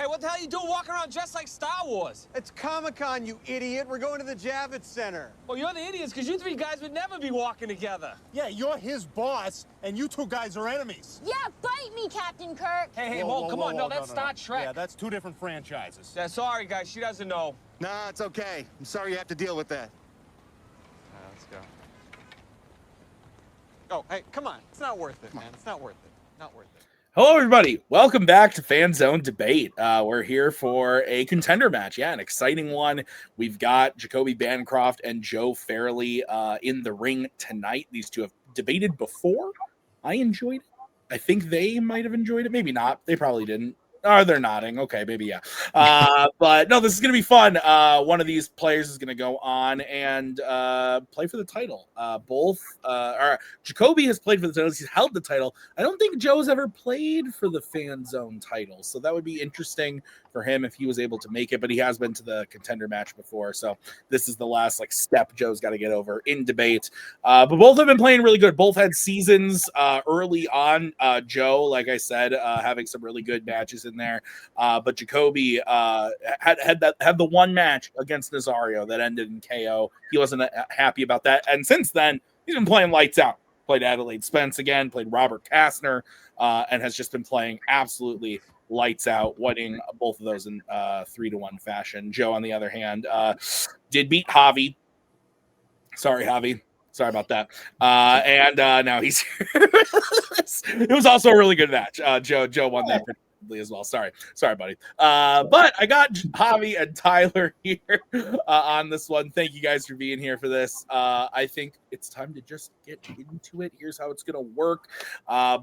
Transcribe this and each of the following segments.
Hey, what the hell are you doing walking around dressed like Star Wars? It's Comic-Con, you idiot. We're going to the Javits Center. Well, you're the idiots, because you three guys would never be walking together. Yeah, you're his boss, and you two guys are enemies. Yeah, bite me, Captain Kirk. Hey, whoa, come on. No, that's Star Trek. Yeah, that's two different franchises. Yeah, sorry, guys. She doesn't know. Nah, it's okay. I'm sorry you have to deal with that. Let's go. Oh, hey, come on. It's not worth it, man. It's not worth it. Not worth it. Hello, everybody. Welcome back to Fanzone Debate. We're here for a contender match. Yeah, an exciting one. We've got Jacoby Bancroft and Joe Farrelly in the ring tonight. These two have debated before. I enjoyed it. I think they might have enjoyed it. Maybe not. They probably didn't. Oh, they're nodding. Okay, maybe, yeah. But no, this is going to be fun. One of these players is going to go on and play for the title. Jacoby has played for the title. He's held the title. I don't think Joe's ever played for the Fan Zone title. So that would be interesting for him if he was able to make it. But he has been to the contender match before. So this is the last step Joe's got to get over in debate. But both have been playing really good. Both had seasons early on. Joe, like I said, having some really good matches in there, but Jacoby had the one match against Nazario that ended in KO. He wasn't happy about that, and since then he's been playing lights out. Played Adelaide Spence again, played Robert Kastner, and has just been playing absolutely lights out, winning both of those in 3-1 fashion. Joe, on the other hand, did beat Javi. Sorry, Javi. Sorry about that. And now he's here. It was also a really good match. Joe won that as well. Sorry, buddy. But I got Javi and Tyler here on this one. Thank you guys for being here for this. I think it's time to just get into it. Here's how it's going to work.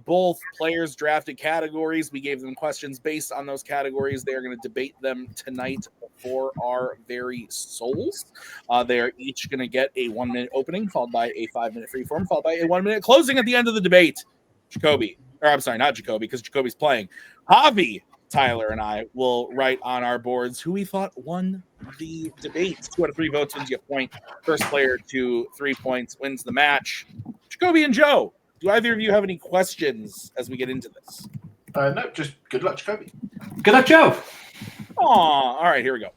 Both players drafted categories. We gave them questions based on those categories. They are going to debate them tonight for our very souls. They are each going to get a 1-minute opening, followed by a 5-minute freeform, followed by a 1-minute closing at the end of the debate. Not Jacoby, because Jacoby's playing. Javi, Tyler, and I will write on our boards who we thought won the debate. 2 out of 3 votes wins you a point. First player to 3 points wins the match. Jacoby and Joe, do either of you have any questions as we get into this? No, just good luck, Jacoby. Good luck, Joe. All right, here we go.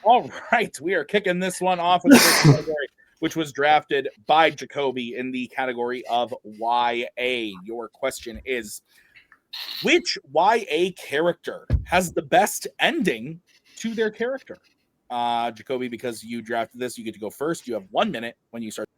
All right, we are kicking this one off with the first category, which was drafted by Jacoby in the category of YA. Your question is, which YA character has the best ending to their character? Jacoby, because you drafted this, you get to go first. You have 1 minute when you start.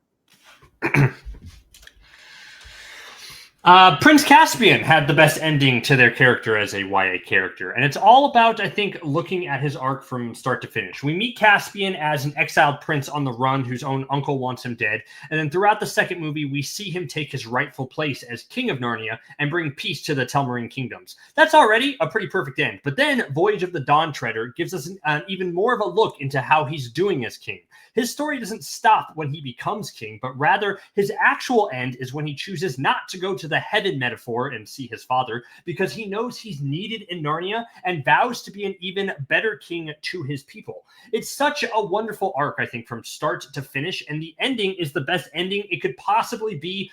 Prince Caspian had the best ending to their character as a YA character, and it's all about, I think, looking at his arc from start to finish. We meet Caspian as an exiled prince on the run whose own uncle wants him dead, and then throughout the second movie, we see him take his rightful place as King of Narnia and bring peace to the Telmarine kingdoms. That's already a pretty perfect end, but then Voyage of the Dawn Treader gives us an even more of a look into how he's doing as king. His story doesn't stop when he becomes king, but rather his actual end is when he chooses not to go to the heaven metaphor and see his father, because he knows he's needed in Narnia and vows to be an even better king to his people. It's such a wonderful arc, I think, from start to finish, and the ending is the best ending it could possibly be,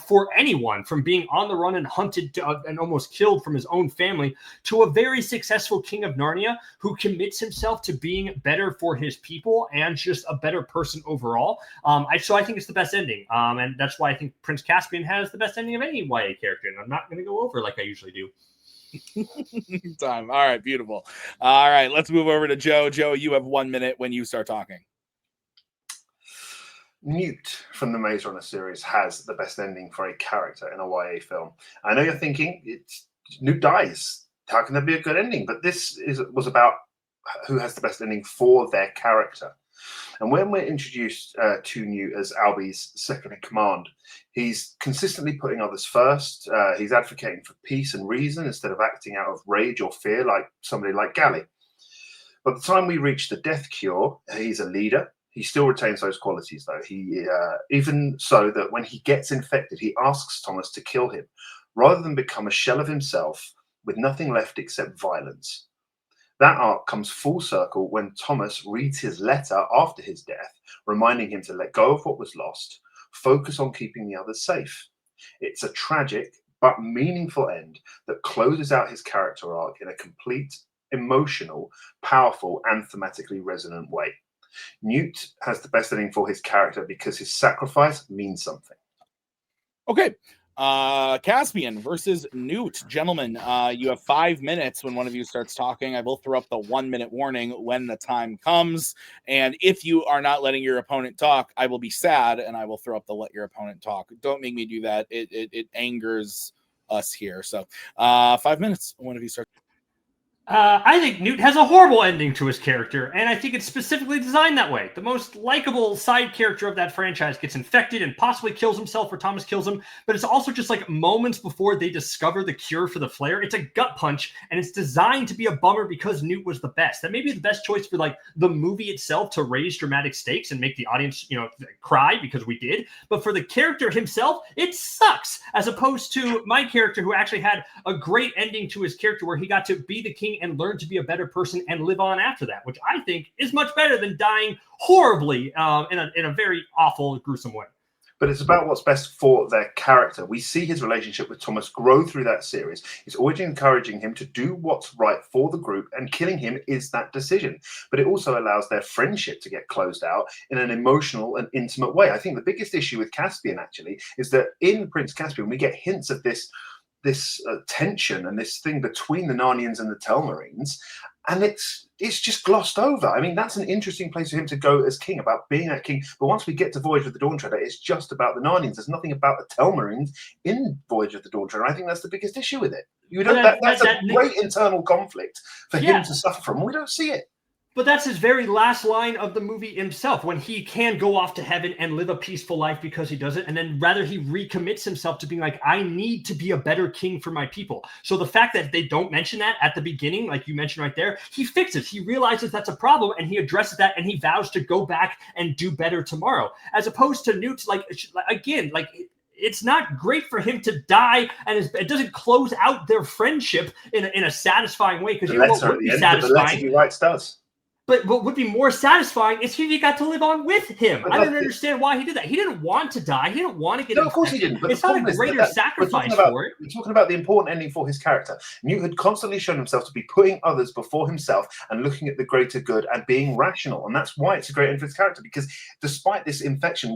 for anyone, from being on the run and hunted and almost killed from his own family to a very successful king of Narnia who commits himself to being better for his people and just a better person overall. So I think it's the best ending, and that's why I think Prince Caspian has the best ending of any YA character, and I'm not going to go over like I usually do. Time. All right, beautiful. All right, let's move over to Joe. Joe, you have 1 minute when you start talking. Newt from the Maze Runner series has the best ending for a character in a YA film. I know you're thinking, Newt dies. How can there be a good ending? But this was about who has the best ending for their character. And when we're introduced to Newt as Albie's second in command, he's consistently putting others first. He's advocating for peace and reason instead of acting out of rage or fear like somebody like Gally. By the time we reach the death cure, he's a leader. He still retains those qualities, though. He even so that when he gets infected, he asks Thomas to kill him. Rather than become a shell of himself, with nothing left except violence. That arc comes full circle when Thomas reads his letter after his death, reminding him to let go of what was lost, focus on keeping the others safe. It's a tragic but meaningful end that closes out his character arc in a complete, emotional, powerful, and thematically resonant way. Newt has the best ending for his character because his sacrifice means something. Okay. Caspian versus Newt. Gentlemen, you have 5 minutes when one of you starts talking. I will throw up the 1 minute warning when the time comes. And if you are not letting your opponent talk, I will be sad and I will throw up the let your opponent talk. Don't make me do that. It angers us here. So 5 minutes. One of you starts. I think Newt has a horrible ending to his character, and I think it's specifically designed that way. The most likable side character of that franchise gets infected and possibly kills himself, or Thomas kills him, but it's also just like moments before they discover the cure for the flare. It's a gut punch, and it's designed to be a bummer because Newt was the best. That may be the best choice for like the movie itself to raise dramatic stakes and make the audience, cry, because we did. But for the character himself, it sucks, as opposed to my character, who actually had a great ending to his character where he got to be the king and learn to be a better person and live on after that, which I think is much better than dying horribly in a very awful, gruesome way. But it's about what's best for their character. We see his relationship with Thomas grow through that series. It's always encouraging him to do what's right for the group, and killing him is that decision. But it also allows their friendship to get closed out in an emotional and intimate way. I think the biggest issue with Caspian, actually, is that in Prince Caspian, we get hints of this tension and this thing between the Narnians and the Telmarines, and it's just glossed over. I mean, that's an interesting place for him to go as king, about being a king. But once we get to Voyage of the Dawn Treader, it's just about the Narnians. There's nothing about the Telmarines in Voyage of the Dawn Treader. I think that's the biggest issue with it. That's a great internal conflict for him to suffer from. We don't see it. But that's his very last line of the movie himself, when he can go off to heaven and live a peaceful life because he does it. And then rather he recommits himself to being like, I need to be a better king for my people. So the fact that they don't mention that at the beginning, like you mentioned right there, he fixes, he realizes that's a problem and he addresses that, and he vows to go back and do better tomorrow. As opposed to Newt's, it's not great for him to die, and it doesn't close out their friendship in a satisfying way, because what would be satisfying. The letter he writes does. But what would be more satisfying is he got to live on with him. I don't understand why he did that. He didn't want to die. He didn't want to get. No, of course he didn't. But it's not a greater sacrifice for it. We're talking about the important ending for his character. Newt had constantly shown himself to be putting others before himself and looking at the greater good and being rational, and that's why it's a great end for his character. Because despite this infection,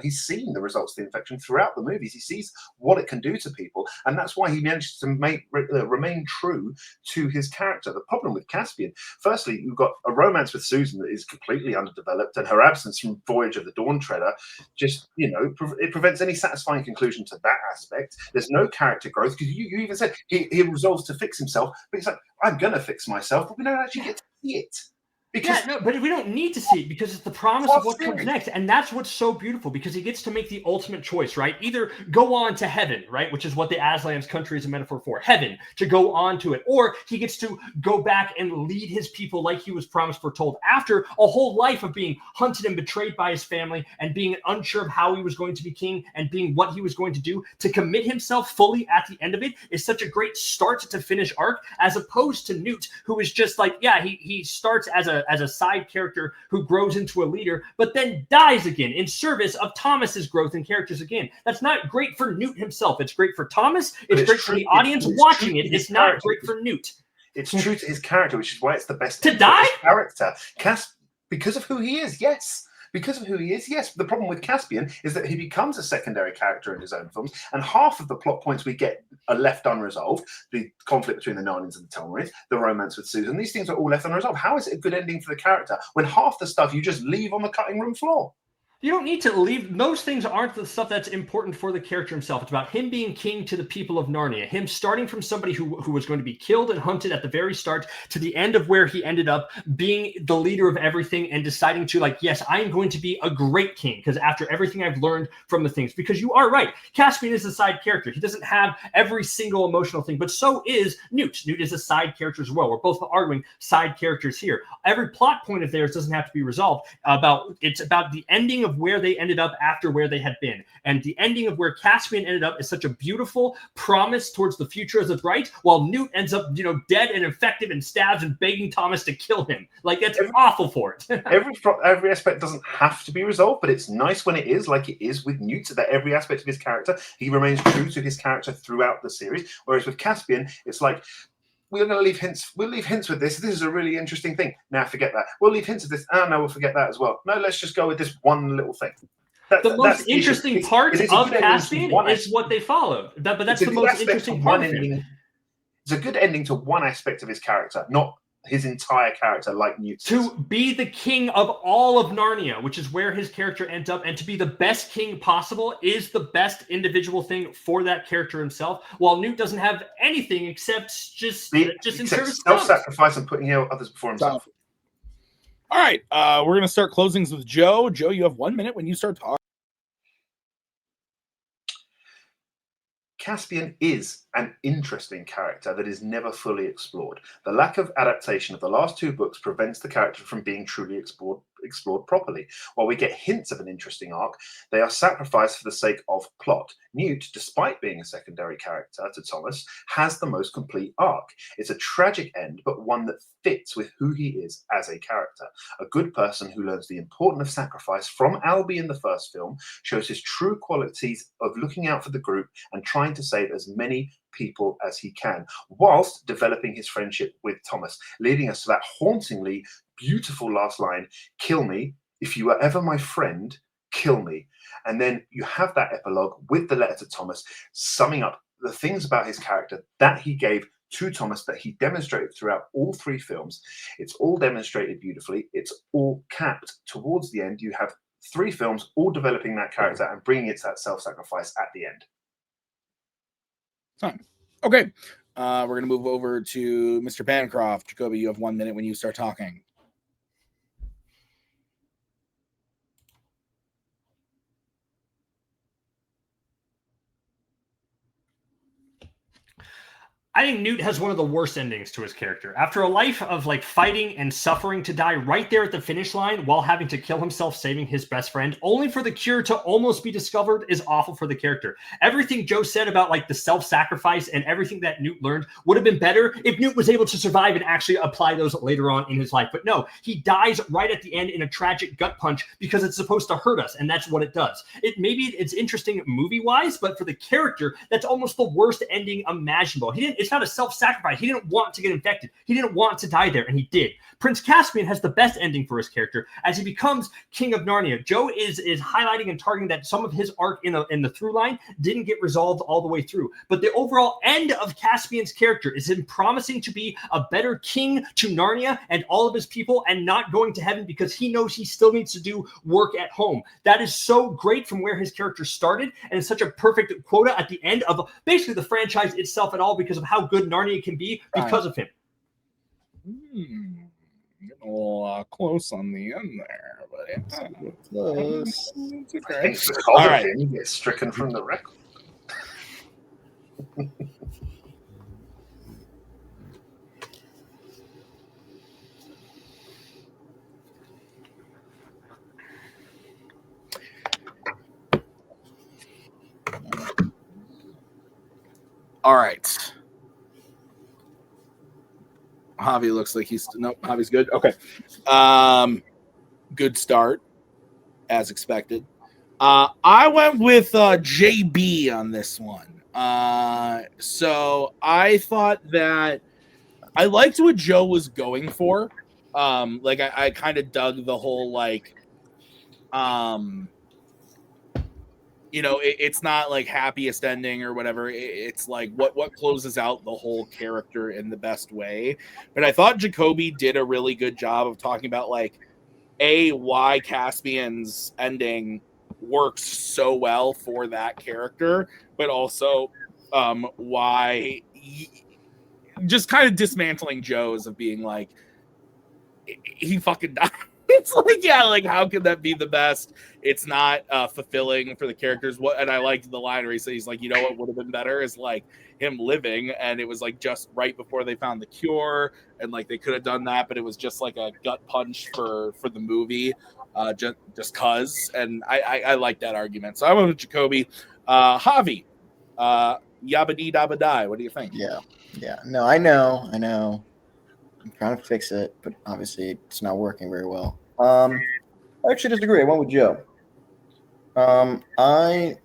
he's seen the results of the infection throughout the movies, he sees what it can do to people, and that's why he managed to remain true to his character. The problem with Caspian, firstly, you've got a romance with Susan that is completely underdeveloped, and her absence from Voyage of the Dawn Treader just, it prevents any satisfying conclusion to that aspect. There's no character growth, because you even said he resolves to fix himself, but he's like, I'm going to fix myself, but we don't actually get to see it. But we don't need to see it, because it's the promise of what comes next. And that's what's so beautiful, because he gets to make the ultimate choice, right? Either go on to heaven, right? Which is what the Aslan's country is a metaphor for, heaven, to go on to it. Or he gets to go back and lead his people like he was promised, foretold, after a whole life of being hunted and betrayed by his family and being unsure of how he was going to be king and being what he was going to do. To commit himself fully at the end of it is such a great start to finish arc, as opposed to Newt, who is just like, he starts as a side character who grows into a leader, but then dies again in service of Thomas's growth and characters again. That's not great for Newt himself. It's great for Thomas. It's great for the audience watching it. It's not great for Newt. It's true to his character, which is why it's the best to die character. Because of who he is, yes. Because of who he is, yes. The problem with Caspian is that he becomes a secondary character in his own films, and half of the plot points we get are left unresolved. The conflict between the Narnians and the Telmarines, the romance with Susan, these things are all left unresolved. How is it a good ending for the character when half the stuff you just leave on the cutting room floor? You don't need to leave. Those things aren't the stuff that's important for the character himself. It's about him being king to the people of Narnia. Him starting from somebody who was going to be killed and hunted at the very start to the end of where he ended up being the leader of everything and deciding to, yes, I'm going to be a great king because after everything I've learned from the things. Because you are right. Caspian is a side character. He doesn't have every single emotional thing, but so is Newt. Newt is a side character as well. We're both arguing side characters here. Every plot point of theirs doesn't have to be resolved. It's about the ending of of where they ended up after where they had been. And the ending of where Caspian ended up is such a beautiful promise towards the future as a bright, while Newt ends up, dead and infected and stabs and begging Thomas to kill him. Like, that's awful for it. every aspect doesn't have to be resolved, but it's nice when it is, like it is with Newt, that every aspect of his character, he remains true to his character throughout the series. Whereas with Caspian, it's like, we're going to leave hints. We'll leave hints with this. This is a really interesting thing. Now forget that. We'll leave hints of this. Oh, no, we'll forget that as well. No, let's just go with this one little thing. The most interesting part of Caspian is what they followed. But that's the most interesting part of him. It's a good ending to one aspect of his character, not his entire character like Newt. To be the king of all of Narnia, which is where his character ends up, and to be the best king possible is the best individual thing for that character himself, while Newt doesn't have anything except just in service self-sacrifice and putting others before himself. All right, we're going to start closings with Joe. Joe, you have 1 minute when you start talking. Caspian is an interesting character that is never fully explored. The lack of adaptation of the last two books prevents the character from being truly explored properly. While we get hints of an interesting arc, they are sacrificed for the sake of plot. Newt, despite being a secondary character to Thomas, has the most complete arc. It's a tragic end, but one that fits with who he is as a character. A good person who learns the importance of sacrifice from Albie in the first film, shows his true qualities of looking out for the group and trying to save as many people as he can, whilst developing his friendship with Thomas, leading us to that hauntingly beautiful last line, "Kill me. If you are ever my friend, kill me." And then you have that epilogue with the letter to Thomas, summing up the things about his character that he gave to Thomas that he demonstrated throughout all three films. It's all demonstrated beautifully. It's all capped towards the end. You have three films all developing that character and bringing it to that self-sacrifice at the end. Okay. We're going to move over to Mr. Bancroft. Jacoby, you have 1 minute when you start talking. I think Newt has one of the worst endings to his character. After a life of fighting and suffering, to die right there at the finish line while having to kill himself saving his best friend, only for the cure to almost be discovered, is awful for the character. Everything Joe said about the self-sacrifice and everything that Newt learned would have been better if Newt was able to survive and actually apply those later on in his life. But no, he dies right at the end in a tragic gut punch because it's supposed to hurt us, and that's what it does. Maybe it's interesting movie-wise, but for the character, that's almost the worst ending imaginable. It's not a self-sacrifice. He didn't want to get infected. He didn't want to die there, and he did. Prince Caspian has the best ending for his character as he becomes King of Narnia. Joe is highlighting and targeting that some of his arc in the through line didn't get resolved all the way through. But the overall end of Caspian's character is him promising to be a better king to Narnia and all of his people, and not going to heaven because he knows he still needs to do work at home. That is so great from where his character started, and it's such a perfect quota at the end of basically the franchise itself at all, because of how good Narnia can be because of him. Getting a little close on the end there, but it's close. It's okay. All right, you get stricken from the record. All right. Javi looks like Javi's good. Okay. Good start, as expected. I went with JB on this one. So I thought that I liked what Joe was going for. I kind of dug the whole it's not happiest ending or whatever. It's what closes out the whole character in the best way. But I thought Jacoby did a really good job of talking about why Caspian's ending works so well for that character, but also why just kind of dismantling Joe's of being he fucking died. It's like, yeah, like how could that be the best? It's not fulfilling for the characters. And I liked the line where he says, he's like, you know what would have been better is like him living, and it was like just right before they found the cure, and like they could have done that, but it was just like a gut punch for the movie, just cause. And I like that argument. So I went with Jacoby. Javi, Yabba-dee Dabba Die. What do you think? Yeah. No, I know. I'm trying to fix it, but obviously it's not working very well. I actually disagree. I went with Joe. I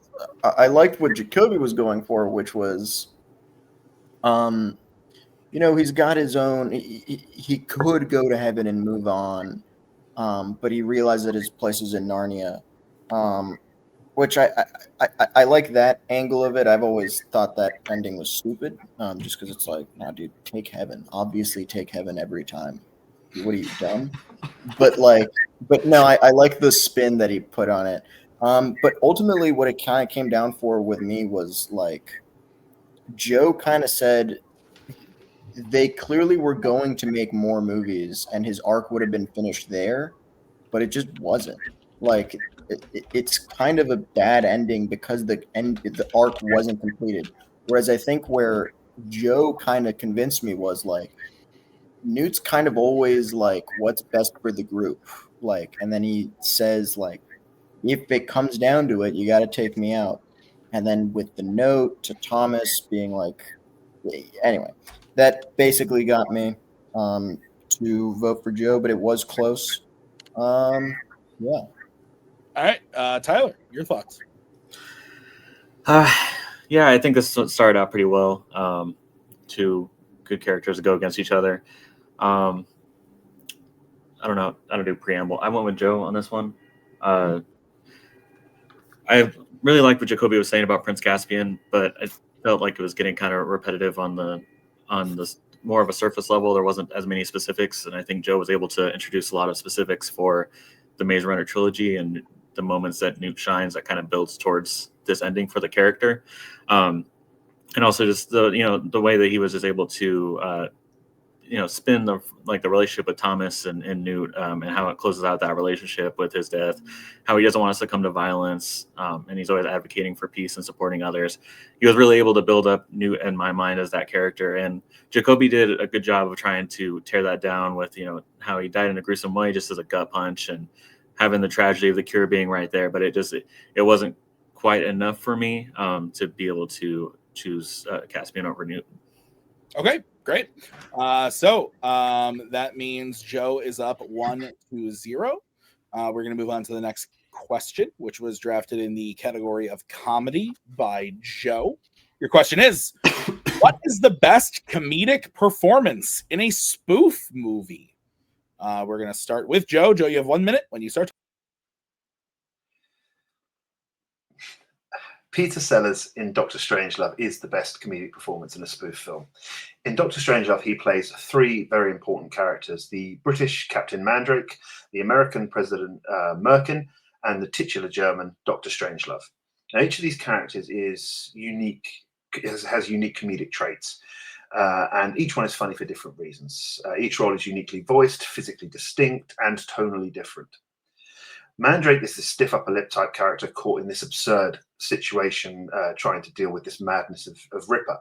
liked what Jacoby was going for, which was, he's got his own. He could go to heaven and move on, but he realized that his place is in Narnia, which I like that angle of it. I've always thought that ending was stupid, just because it's like, nah, dude, take heaven. Obviously, take heaven every time. What are you, dumb? But no, I like the spin that he put on it. But ultimately, what it kind of came down for with me was like, Joe kind of said they clearly were going to make more movies, and his arc would have been finished there, but it just wasn't. Like, it's kind of a bad ending because the arc wasn't completed. Whereas I think where Joe kind of convinced me was like, Newt's kind of always like, what's best for the group? Like, and then he says like, if it comes down to it, you got to take me out. And then with the note to Thomas being like, anyway, that basically got me to vote for Joe, but it was close. Yeah. All right, Tyler, your thoughts? Yeah, I think this started out pretty well. Two good characters go against each other. I don't know. I don't do preamble. I went with Joe on this one. I really liked what Jacoby was saying about Prince Caspian, but I felt like it was getting kind of repetitive on the more of a surface level. There wasn't as many specifics, and I think Joe was able to introduce a lot of specifics for the Maze Runner trilogy and the moments that Newt shines that kind of builds towards this ending for the character. And also just the way that he was just able to spin the relationship with Thomas and Newt, and how it closes out that relationship with his death, how he doesn't want us to come to violence, and he's always advocating for peace and supporting others. He was really able to build up Newt in my mind as that character, and Jacoby did a good job of trying to tear that down with how he died in a gruesome way, just as a gut punch, and having the tragedy of the cure being right there. But it wasn't quite enough for me to be able to choose Caspian over Newt. Okay, great. So that means Joe is up 1-0. We're going to move on to the next question, which was drafted in the category of comedy by Joe. Your question is, what is the best comedic performance in a spoof movie? We're going to start with Joe. Joe, you have 1 minute when you start. Peter Sellers in Doctor Strangelove is the best comedic performance in a spoof film. In Doctor Strangelove, he plays three very important characters: the British Captain Mandrake, the American President Merkin, and the titular German Doctor Strangelove. Now, each of these characters is unique, has unique comedic traits, and each one is funny for different reasons. Each role is uniquely voiced, physically distinct, and tonally different. Mandrake is this stiff upper lip type character caught in this absurd situation, trying to deal with this madness of Ripper,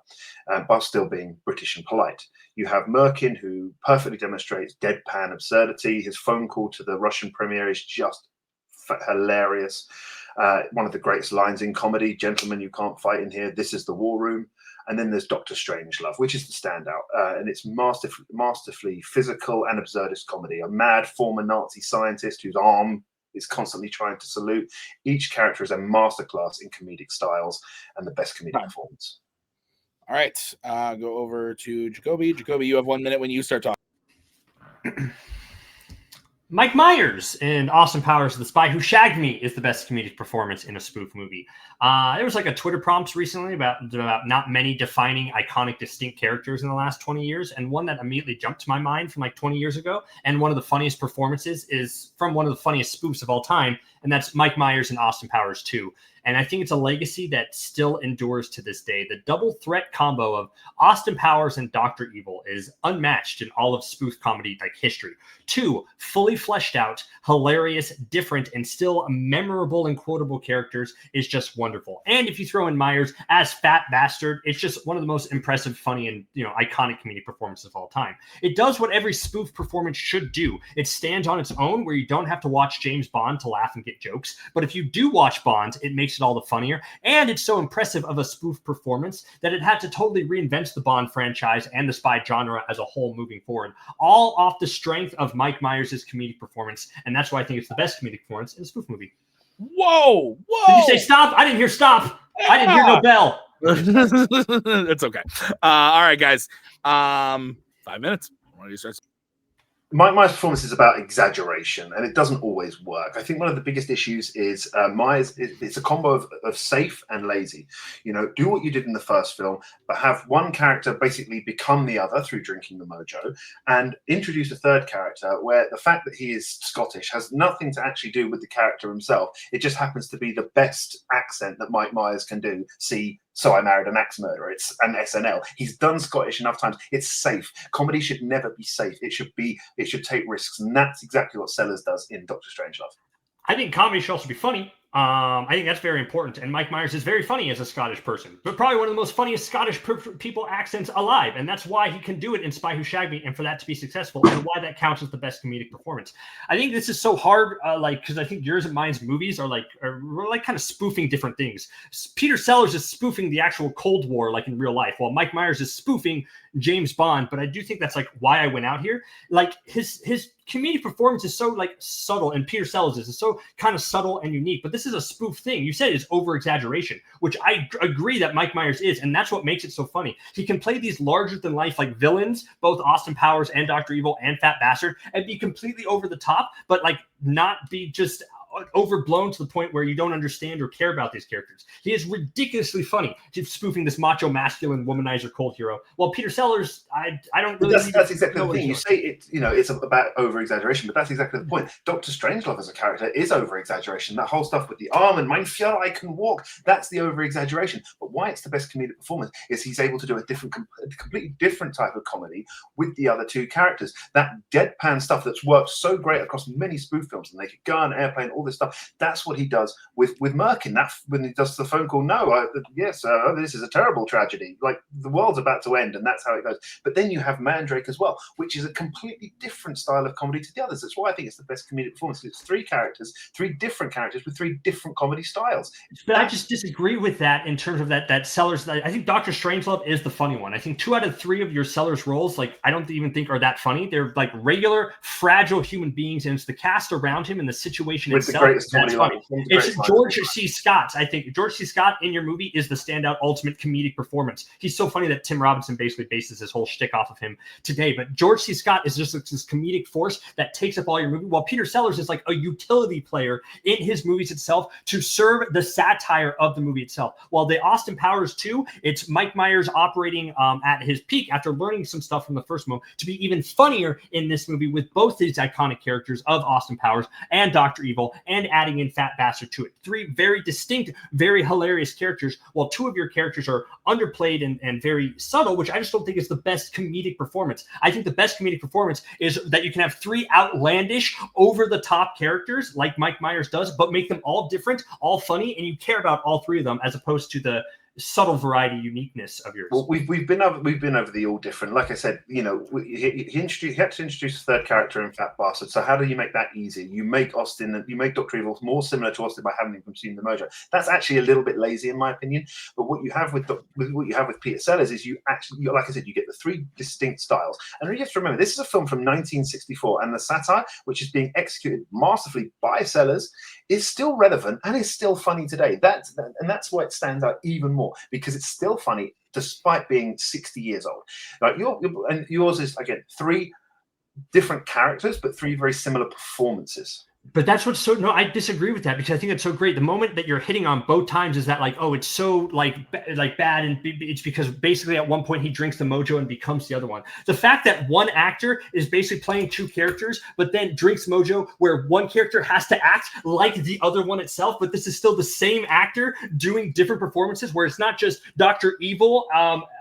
while still being British and polite. You have Merkin, who perfectly demonstrates deadpan absurdity. His phone call to the Russian premier is just hilarious. One of the greatest lines in comedy: "Gentlemen, you can't fight in here. This is the war room." And then there's Doctor Strangelove, which is the standout, and it's masterfully physical and absurdist comedy. A mad former Nazi scientist whose arm is constantly trying to salute. Each character is a masterclass in comedic styles and the best comedic performance. All right, go over to Jacoby. Jacoby, you have 1 minute when you start talking. Mike Myers in Austin Powers, The Spy Who Shagged Me is the best comedic performance in a spoof movie. There was like a Twitter prompt recently about not many defining, iconic, distinct characters in the last 20 years. And one that immediately jumped to my mind from like 20 years ago, and one of the funniest performances is from one of the funniest spoofs of all time, and that's Mike Myers in Austin Powers 2. And I think it's a legacy that still endures to this day. The double threat combo of Austin Powers and Dr. Evil is unmatched in all of spoof comedy like history. Two fully fleshed out, hilarious, different, and still memorable and quotable characters is just wonderful. And if you throw in Myers as Fat Bastard, it's just one of the most impressive, funny, and iconic comedic performances of all time. It does what every spoof performance should do. It stands on its own, where you don't have to watch James Bond to laugh and get jokes. But if you do watch Bond, it makes it all the funnier. And it's so impressive of a spoof performance that it had to totally reinvent the Bond franchise and the spy genre as a whole moving forward, all off the strength of Mike Myers' comedic performance. And that's why I think it's the best comedic performance in a spoof movie. Whoa! Did you say stop? I didn't hear stop. Yeah. I didn't hear no bell. It's okay. All right, guys. 5 minutes. Why don't you start? Mike Myers' performance is about exaggeration, and it doesn't always work. I think one of the biggest issues is Myers. It's a combo of safe and lazy. Do what you did in the first film, but have one character basically become the other through drinking the mojo, and introduce a third character where the fact that he is Scottish has nothing to actually do with the character himself. It just happens to be the best accent that Mike Myers can do. See, So I Married an Axe Murderer. It's an SNL. He's done Scottish enough times. It's safe. Comedy should never be safe. It should take risks, and that's exactly what Sellers does in Doctor Strangelove. I think comedy should also be funny. I think that's very important. And Mike Myers is very funny as a Scottish person, but probably one of the most funniest Scottish people accents alive. And that's why he can do it in Spy Who Shagged Me, and for that to be successful, and why that counts as the best comedic performance. I think this is so hard, because I think yours and mine's movies are kind of spoofing different things. Peter Sellers is spoofing the actual Cold War, like in real life, while Mike Myers is spoofing James Bond. But I do think that's why I went out here. His comedic performance is so subtle, and Peter Sellers is so kind of subtle and unique. But this is a spoof thing. You said it's over exaggeration, which I agree that Mike Myers is, and that's what makes it so funny. He can play these larger than life villains, both Austin Powers and Dr. Evil and Fat Bastard, and be completely over the top, but not be just overblown to the point where you don't understand or care about these characters. He is ridiculously funny, just spoofing this macho, masculine, womanizer cult hero. While Peter Sellers, I don't really. That's exactly the thing. You say it's about over exaggeration, but that's exactly the point. Doctor Strangelove as a character is over exaggeration. That whole stuff with the arm and mein Führer, I can walk. That's the over exaggeration. But why it's the best comedic performance is he's able to do a completely different type of comedy with the other two characters. That deadpan stuff that's worked so great across many spoof films, and they could go on Airplane, all this stuff. That's what he does with Merkin. That when he does the phone call, this is a terrible tragedy. The world's about to end, and that's how it goes. But then you have Mandrake as well, which is a completely different style of comedy to the others. That's why I think it's the best comedic performance. It's three different characters with three different comedy styles. But I just disagree with that in terms of that Sellers. I think Doctor Strangelove is the funny one. I think 2 out of 3 of your Sellers roles, I don't even think are that funny. They're regular, fragile human beings, and it's the cast around him and the situation with itself. The greatest that's funny. It's George C. Scott. I think George C. Scott in your movie is the standout ultimate comedic performance. He's so funny that Tim Robinson basically bases his whole shtick off of him today. But George C. Scott is just this comedic force that takes up all your movie, while Peter Sellers is a utility player in his movies itself to serve the satire of the movie itself. While the Austin Powers 2, it's Mike Myers operating at his peak after learning some stuff from the first movie to be even funnier in this movie with both these iconic characters of Austin Powers and Dr. Evil, and adding in Fat Bastard to it. 3 very distinct, very hilarious characters, while 2 of your characters are underplayed and very subtle, which I just don't think is the best comedic performance. I think the best comedic performance is that you can have 3 outlandish, over-the-top characters like Mike Myers does, but make them all different, all funny, and you care about all 3 of them, as opposed to the subtle variety uniqueness of yours. Well, we've been over the all different. Like I said, he had to introduce a third character in Fat Bastard. So how do you make that easy? You make Dr. Evil more similar to Austin by having him consume the mojo. That's actually a little bit lazy in my opinion. But what you have with Peter Sellers is you like I said, you get the 3 distinct styles. And you have to remember, this is a film from 1964, and the satire, which is being executed masterfully by Sellers, is still relevant and is still funny today. That's why it stands out even more, because it's still funny despite being 60 years old. Yours is again 3 different characters, but 3 very similar performances. But that's what's so, no, I disagree with that because I think it's so great. The moment that you're hitting on both times is that like, oh, it's so like bad. And it's because basically at one point he drinks the mojo and becomes the other one. The fact that one actor is basically playing two characters, but then drinks mojo where one character has to act like the other one itself, but this is still the same actor doing different performances where it's not just Dr. Evil.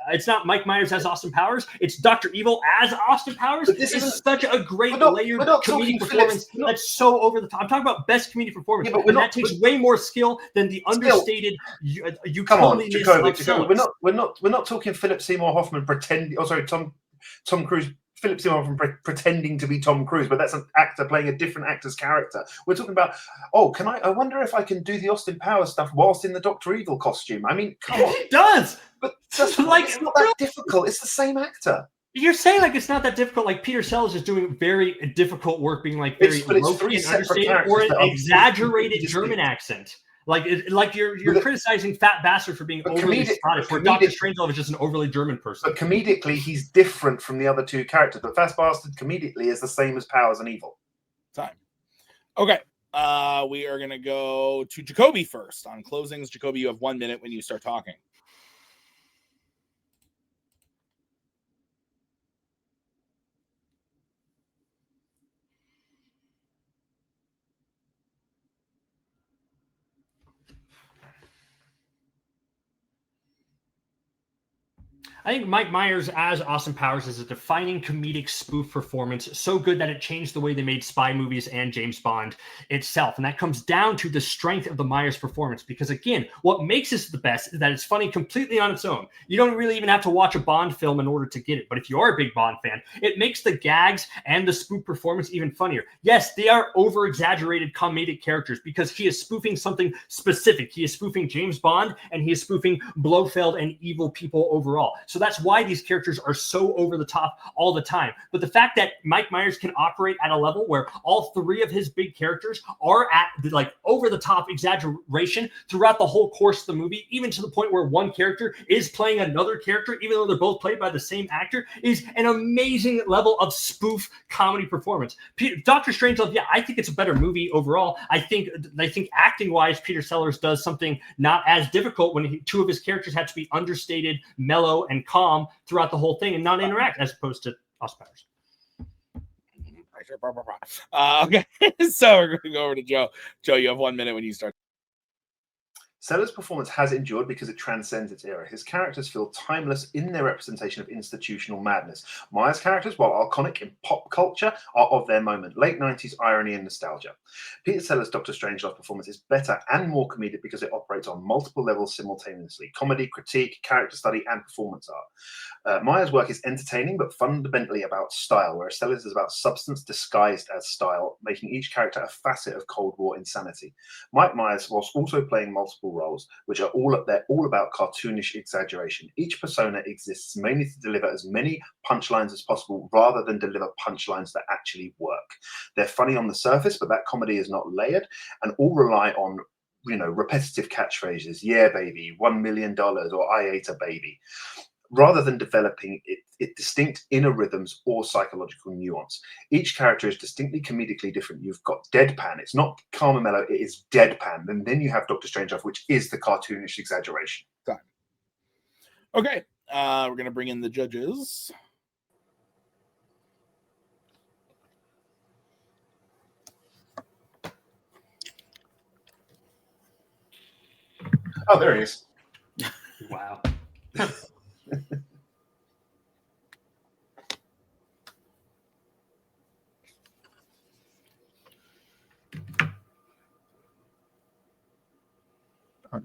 It's not Mike Myers as Austin Powers. It's Dr. Evil as Austin Powers. This is such a great layered comedic performance that's so over the top. I'm talking about best comedic performance, and that takes way more skill than the understated. Come on, Jacoby. We're not talking Philip Seymour Hoffman pretending. Oh, sorry, Tom Cruise. Philip Seymour Hoffman pretending to be Tom Cruise, but that's an actor playing a different actor's character. We're talking about, I wonder if I can do the Austin Powers stuff whilst in the Dr. Evil costume. I mean, come on. He does. But that's like, it's not that difficult. It's the same actor. You're saying like it's not that difficult. Like Peter Sellers is doing very difficult work, being like very low-key and understated, or an exaggerated German accent. Like you're criticizing Fat Bastard for being overly Scottish, where Dr. Strangelove is just an overly German person. But comedically, he's different from the other two characters. But Fat Bastard comedically is the same as Powers and Evil. Time. Okay. We are gonna go to Jacoby first on closings. Jacoby, you have 1 minute when you start talking. I think Mike Myers as Austin Powers is a defining comedic spoof performance, so good that it changed the way they made spy movies and James Bond itself. And that comes down to the strength of the Myers performance. Because again, what makes this the best is that it's funny completely on its own. You don't really even have to watch a Bond film in order to get it. But if you are a big Bond fan, it makes the gags and the spoof performance even funnier. Yes, they are over-exaggerated comedic characters because he is spoofing something specific. He is spoofing James Bond and he is spoofing Blofeld and evil people overall. So that's why these characters are so over the top all the time. But the fact that Mike Myers can operate at a level where all three of his big characters are at the, like over the top exaggeration throughout the whole course of the movie, even to the point where one character is playing another character, even though they're both played by the same actor, is an amazing level of spoof comedy performance. Dr. Strangelove, yeah, I think it's a better movie overall. I think acting wise, Peter Sellers does something not as difficult when two of his characters had to be understated, mellow, and calm throughout the whole thing and not interact, as opposed to Austin Powers. Okay, so we're going to go over to Joe. Joe, you have 1 minute when you start. Sellers' performance has endured because it transcends its era. His characters feel timeless in their representation of institutional madness. Myers' characters, while iconic in pop culture, are of their moment. Late 90s irony and nostalgia. Peter Sellers' Dr. Strangelove performance is better and more comedic because it operates on multiple levels simultaneously. Comedy, critique, character study, and performance art. Myers' work is entertaining but fundamentally about style, whereas Sellers is about substance disguised as style, making each character a facet of Cold War insanity. Mike Myers, whilst also playing multiple roles, which are all about cartoonish exaggeration. Each persona exists mainly to deliver as many punchlines as possible rather than deliver punchlines that actually work. They're funny on the surface, but that comedy is not layered, and all rely on repetitive catchphrases. Yeah, baby, $1 million, or I ate a baby, rather than developing it distinct inner rhythms or psychological nuance. Each character is distinctly comedically different. You've got deadpan. It's not calm and mellow, it is deadpan. And then you have Dr. Strangelove, which is the cartoonish exaggeration. Time. Okay, we're going to bring in the judges. Oh, there he is. Wow.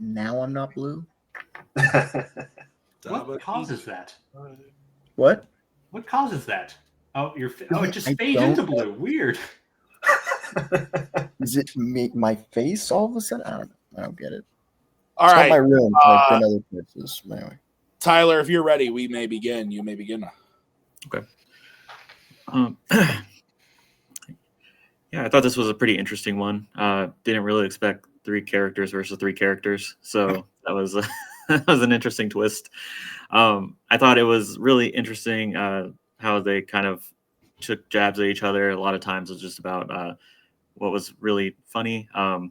Now I'm not blue. What causes that? What? What causes that? Oh, it just fades into blue. Weird. Is it my face all of a sudden? I don't get it. All right. Not my room. I've been other places. Anyway. Tyler, if you're ready, we may begin. You may begin. Okay. Yeah, I thought this was a pretty interesting one. Didn't really expect 3 characters versus 3 characters, so that was that was an interesting twist. I thought it was really interesting how they kind of took jabs at each other. A lot of times it's just about what was really funny. I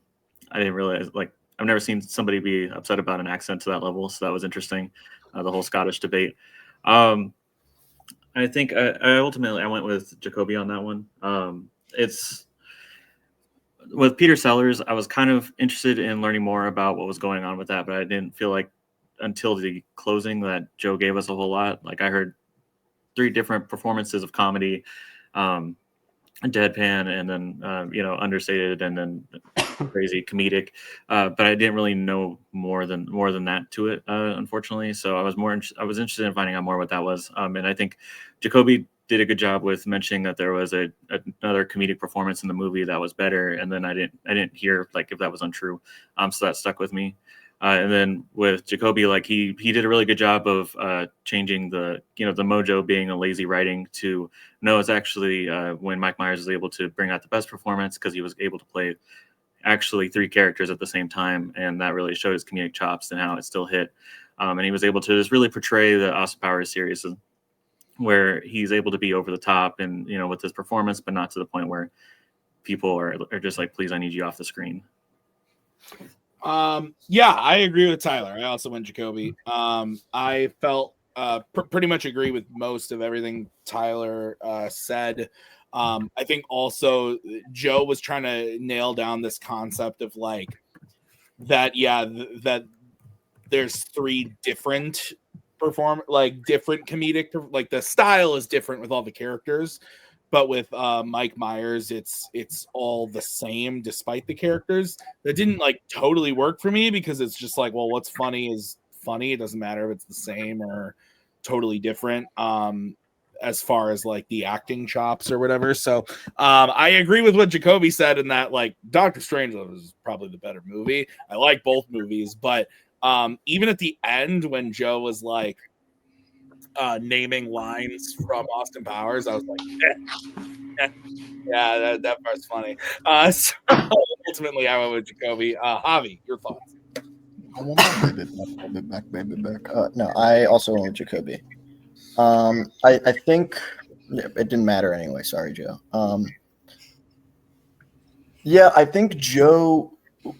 didn't realize, like, I've never seen somebody be upset about an accent to that level, so that was interesting. The whole Scottish debate. I think I ultimately went with Jacoby on that one. It's with Peter Sellers. I was kind of interested in learning more about what was going on with that, but I didn't feel like until the closing that Joe gave us a whole lot. Like, I heard 3 different performances of comedy, deadpan, and then understated, and then crazy comedic. But I didn't really know more than that to it, unfortunately. So I was interested in finding out more what that was. And I think Jacoby did a good job with mentioning that there was another comedic performance in the movie that was better, and then I didn't hear like if that was untrue. So that stuck with me. And then with Jacoby, like he did a really good job of changing the mojo being a lazy writing to no, it's actually when Mike Myers was able to bring out the best performance because he was able to play actually 3 characters at the same time, and that really showed his comedic chops and how it still hit. And he was able to just really portray the Austin Powers series where he's able to be over the top and with his performance, but not to the point where people are just like, please, I need you off the screen. Yeah, I agree with Tyler. I also went Jacoby. I felt pretty much agree with most of everything Tyler said. I think also Joe was trying to nail down this concept of like that. Yeah, that there's 3 different different comedic, like the style is different with all the characters. But with Mike Myers, it's all the same despite the characters. That didn't like totally work for me because it's just like, well, what's funny is funny. It doesn't matter if it's the same or totally different as far as like the acting chops or whatever. So I agree with what Jacoby said in that like Doctor Strangelove is probably the better movie. I like both movies, but even at the end when Joe was like naming lines from Austin Powers, I was like, yeah, that part's funny. So ultimately, I went with Jacoby. Javi, your thoughts? I want my baby back. No, I also went with Jacoby. I think it didn't matter anyway. Sorry, Joe. Yeah, I think Joe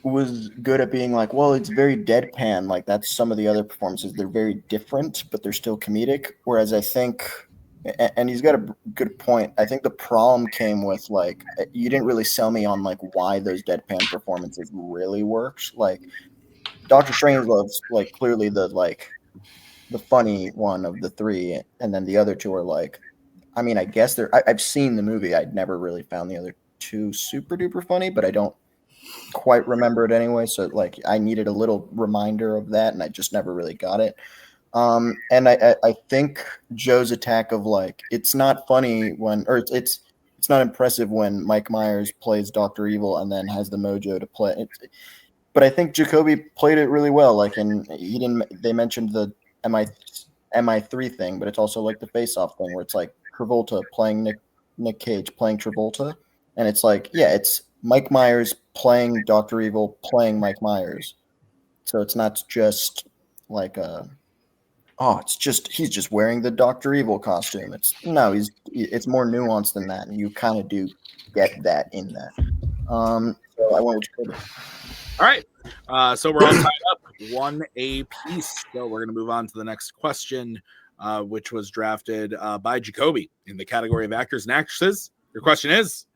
was good at being like, well, it's very deadpan. Like that's some of the other performances. They're very different, but they're still comedic. Whereas I think, and he's got a good point. I think the problem came with like, you didn't really sell me on like why those deadpan performances really worked. Like Doctor Strangelove's like clearly the funny one of the 3. And then the other 2 are like, I mean, I guess I've seen the movie. I'd never really found the other 2 super duper funny, but I don't quite remember it anyway, so like I needed a little reminder of that and I just never really got it. And I think Joe's attack of like it's not funny when, or it's not impressive when Mike Myers plays Dr. Evil and then has the mojo to play it. But I think Jacoby played it really well. Like, and they mentioned the MI3 thing, but it's also like the Face Off thing where it's like Travolta playing Nick Cage playing Travolta, and it's like, yeah, it's Mike Myers playing Dr. Evil playing Mike Myers. So it's not just like it's just he's just wearing the Dr. Evil costume. It's more nuanced than that, and you kind of do get that in that. So I went with Jacoby. All right. So we're all tied up 1 apiece. So we're going to move on to the next question, which was drafted by Jacoby in the category of actors and actresses. Your question is,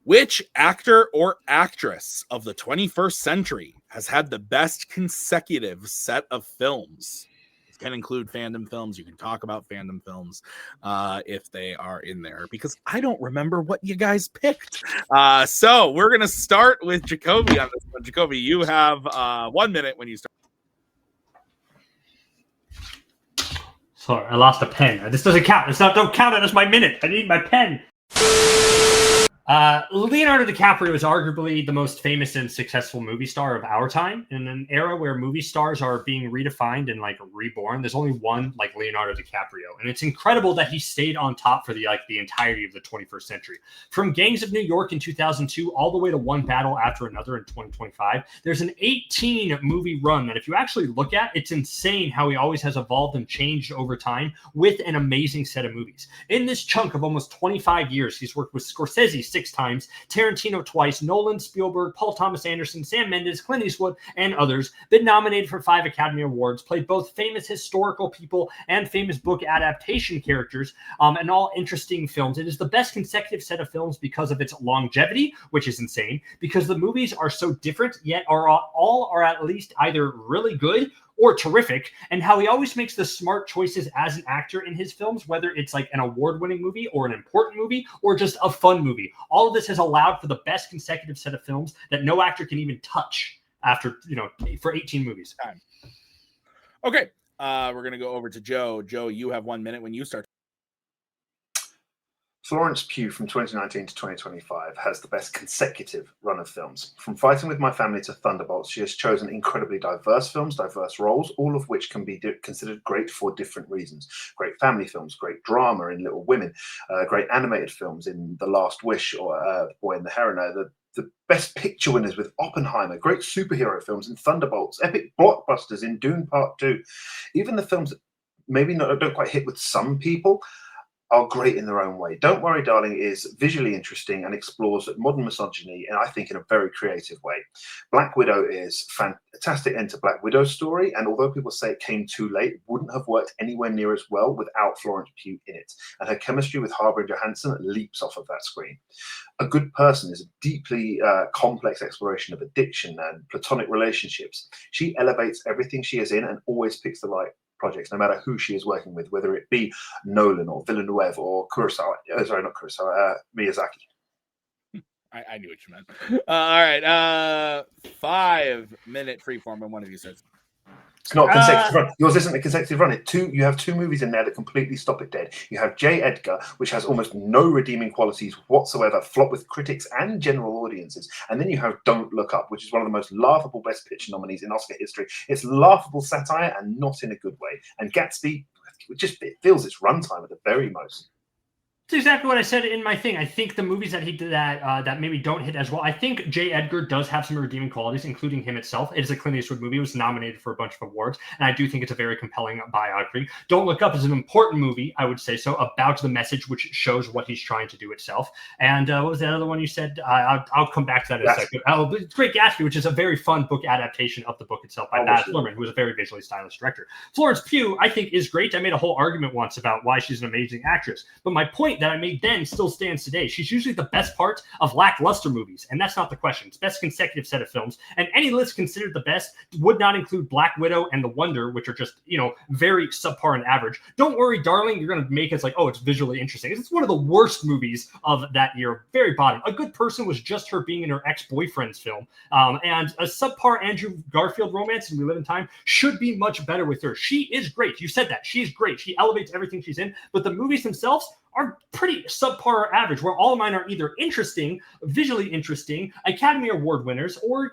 which actor or actress of the 21st century has had the best consecutive set of films? It can include fandom films. You can talk about fandom films if they are in there, because I don't remember what you guys picked. So we're going to start with Jacoby on this one. Jacoby, you have 1 minute when you start. Sorry, I lost a pen. This doesn't count. Don't count it as my minute. I need my pen. Leonardo DiCaprio is arguably the most famous and successful movie star of our time. In an era where movie stars are being redefined and like reborn, there's only one like Leonardo DiCaprio, and it's incredible that he stayed on top for the entirety of the 21st century. From Gangs of New York in 2002 all the way to One Battle After Another in 2025, there's an 18 movie run that if you actually look at, it's insane how he always has evolved and changed over time with an amazing set of movies. In this chunk of almost 25 years, he's worked with Scorsese 6 6 times, Tarantino twice, Nolan, Spielberg, Paul Thomas Anderson, Sam Mendes, Clint Eastwood, and others. Been nominated for 5 Academy Awards, played both famous historical people and famous book adaptation characters, and all interesting films. It is the best consecutive set of films because of its longevity, which is insane, because the movies are so different, yet all are at least either really good or terrific, and how he always makes the smart choices as an actor in his films, whether it's like an award-winning movie or an important movie or just a fun movie. All of this has allowed for the best consecutive set of films that no actor can even touch after, for 18 movies. Okay, we're going to go over to Joe. Joe, you have 1 minute when you start. Florence Pugh from 2019 to 2025 has the best consecutive run of films. From Fighting with My Family to Thunderbolts, she has chosen incredibly diverse films, diverse roles, all of which can be considered great for different reasons. Great family films, great drama in Little Women, great animated films in The Last Wish or Boy and the Heron. The best picture winners with Oppenheimer, great superhero films in Thunderbolts, epic blockbusters in Dune Part 2. Even the films that maybe don't quite hit with some people are great in their own way. Don't Worry, Darling is visually interesting and explores modern misogyny, and I think in a very creative way. Black Widow is fantastic end to Black Widow's story, and although people say it came too late, it wouldn't have worked anywhere near as well without Florence Pugh in it. And her chemistry with Harper Johansson leaps off of that screen. A Good Person is a deeply complex exploration of addiction and platonic relationships. She elevates everything she is in and always picks the right projects, no matter who she is working with, whether it be Nolan or Villeneuve or Kurosawa. Sorry, not Kurosawa, Miyazaki. I knew what you meant. All right, 5 minute freeform when one of you says. It's not a consecutive run. Yours isn't a consecutive run. You have 2 movies in there that completely stop it dead. You have J. Edgar, which has almost no redeeming qualities whatsoever, flop with critics and general audiences. And then you have Don't Look Up, which is one of the most laughable Best Picture nominees in Oscar history. It's laughable satire and not in a good way. And Gatsby, it feels its runtime at the very most. It's exactly what I said in my thing. I think the movies that he did that maybe don't hit as well. I think J. Edgar does have some redeeming qualities, including him itself. It is a Clint Eastwood movie. It was nominated for a bunch of awards, and I do think it's a very compelling biography. Don't Look Up is an important movie, I would say so, about the message, which shows what he's trying to do itself. And what was that other one you said? I'll come back to that in a second. It's Great Gatsby, which is a very fun book adaptation of the book itself by Baz Luhrmann, who is a very visually stylish director. Florence Pugh, I think, is great. I made a whole argument once about why she's an amazing actress, but my point that I made then still stands today. She's usually the best part of lackluster movies, and that's not the question. It's best consecutive set of films, and any list considered the best would not include Black Widow and The Wonder, which are just, very subpar and average. Don't Worry, Darling, you're going to make it like, oh, it's visually interesting. It's one of the worst movies of that year, very bottom. A Good Person was just her being in her ex-boyfriend's film, and a subpar Andrew Garfield romance in We Live in Time should be much better with her. She is great. You said that. She's great. She elevates everything she's in, but the movies themselves are pretty subpar or average, where all of mine are either interesting, visually interesting, Academy Award winners, or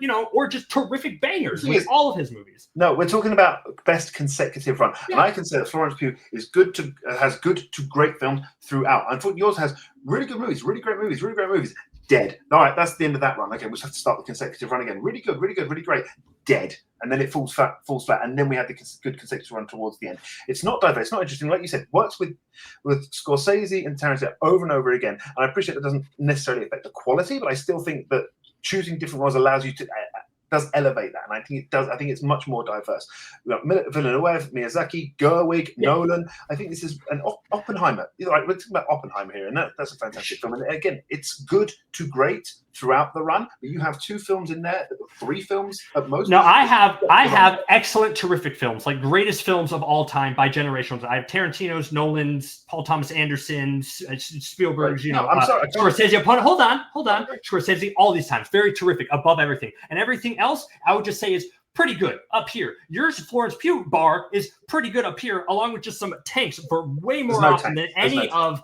just terrific bangers with all of his movies. No, we're talking about best consecutive run. Yeah. And I can say that Florence Pugh has good to great films throughout. I thought yours has really good movies, really great movies. Dead. All right, that's the end of that run. Okay, we'll just have to start the consecutive run again. Really good, really great. Dead. And then it falls flat. And then we had the good consecutive run towards the end. It's not diverse. It's not interesting. Like you said, works with Scorsese and Tarantino over and over again. And I appreciate that doesn't necessarily affect the quality, but I still think that choosing different roles allows you to does elevate that, and I think it does. I think it's much more diverse. We've got Villeneuve, Miyazaki, Gerwig, Nolan. I think this is an Oppenheimer. We're talking about Oppenheimer here, and that's a fantastic film. And again, it's good to great throughout the run. But you have 2 films in there, 3 films at most. No, I have excellent, terrific films, like greatest films of all time by generations. I have Tarantino's, Nolan's, Paul Thomas Anderson's, Spielberg's. I'm sorry, Scorsese. Hold on. Scorsese, all these times, very terrific, above everything, and everything else, I would just say is pretty good up here. Yours, Florence Pugh bar, is pretty good up here, along with just some tanks for way more often than any of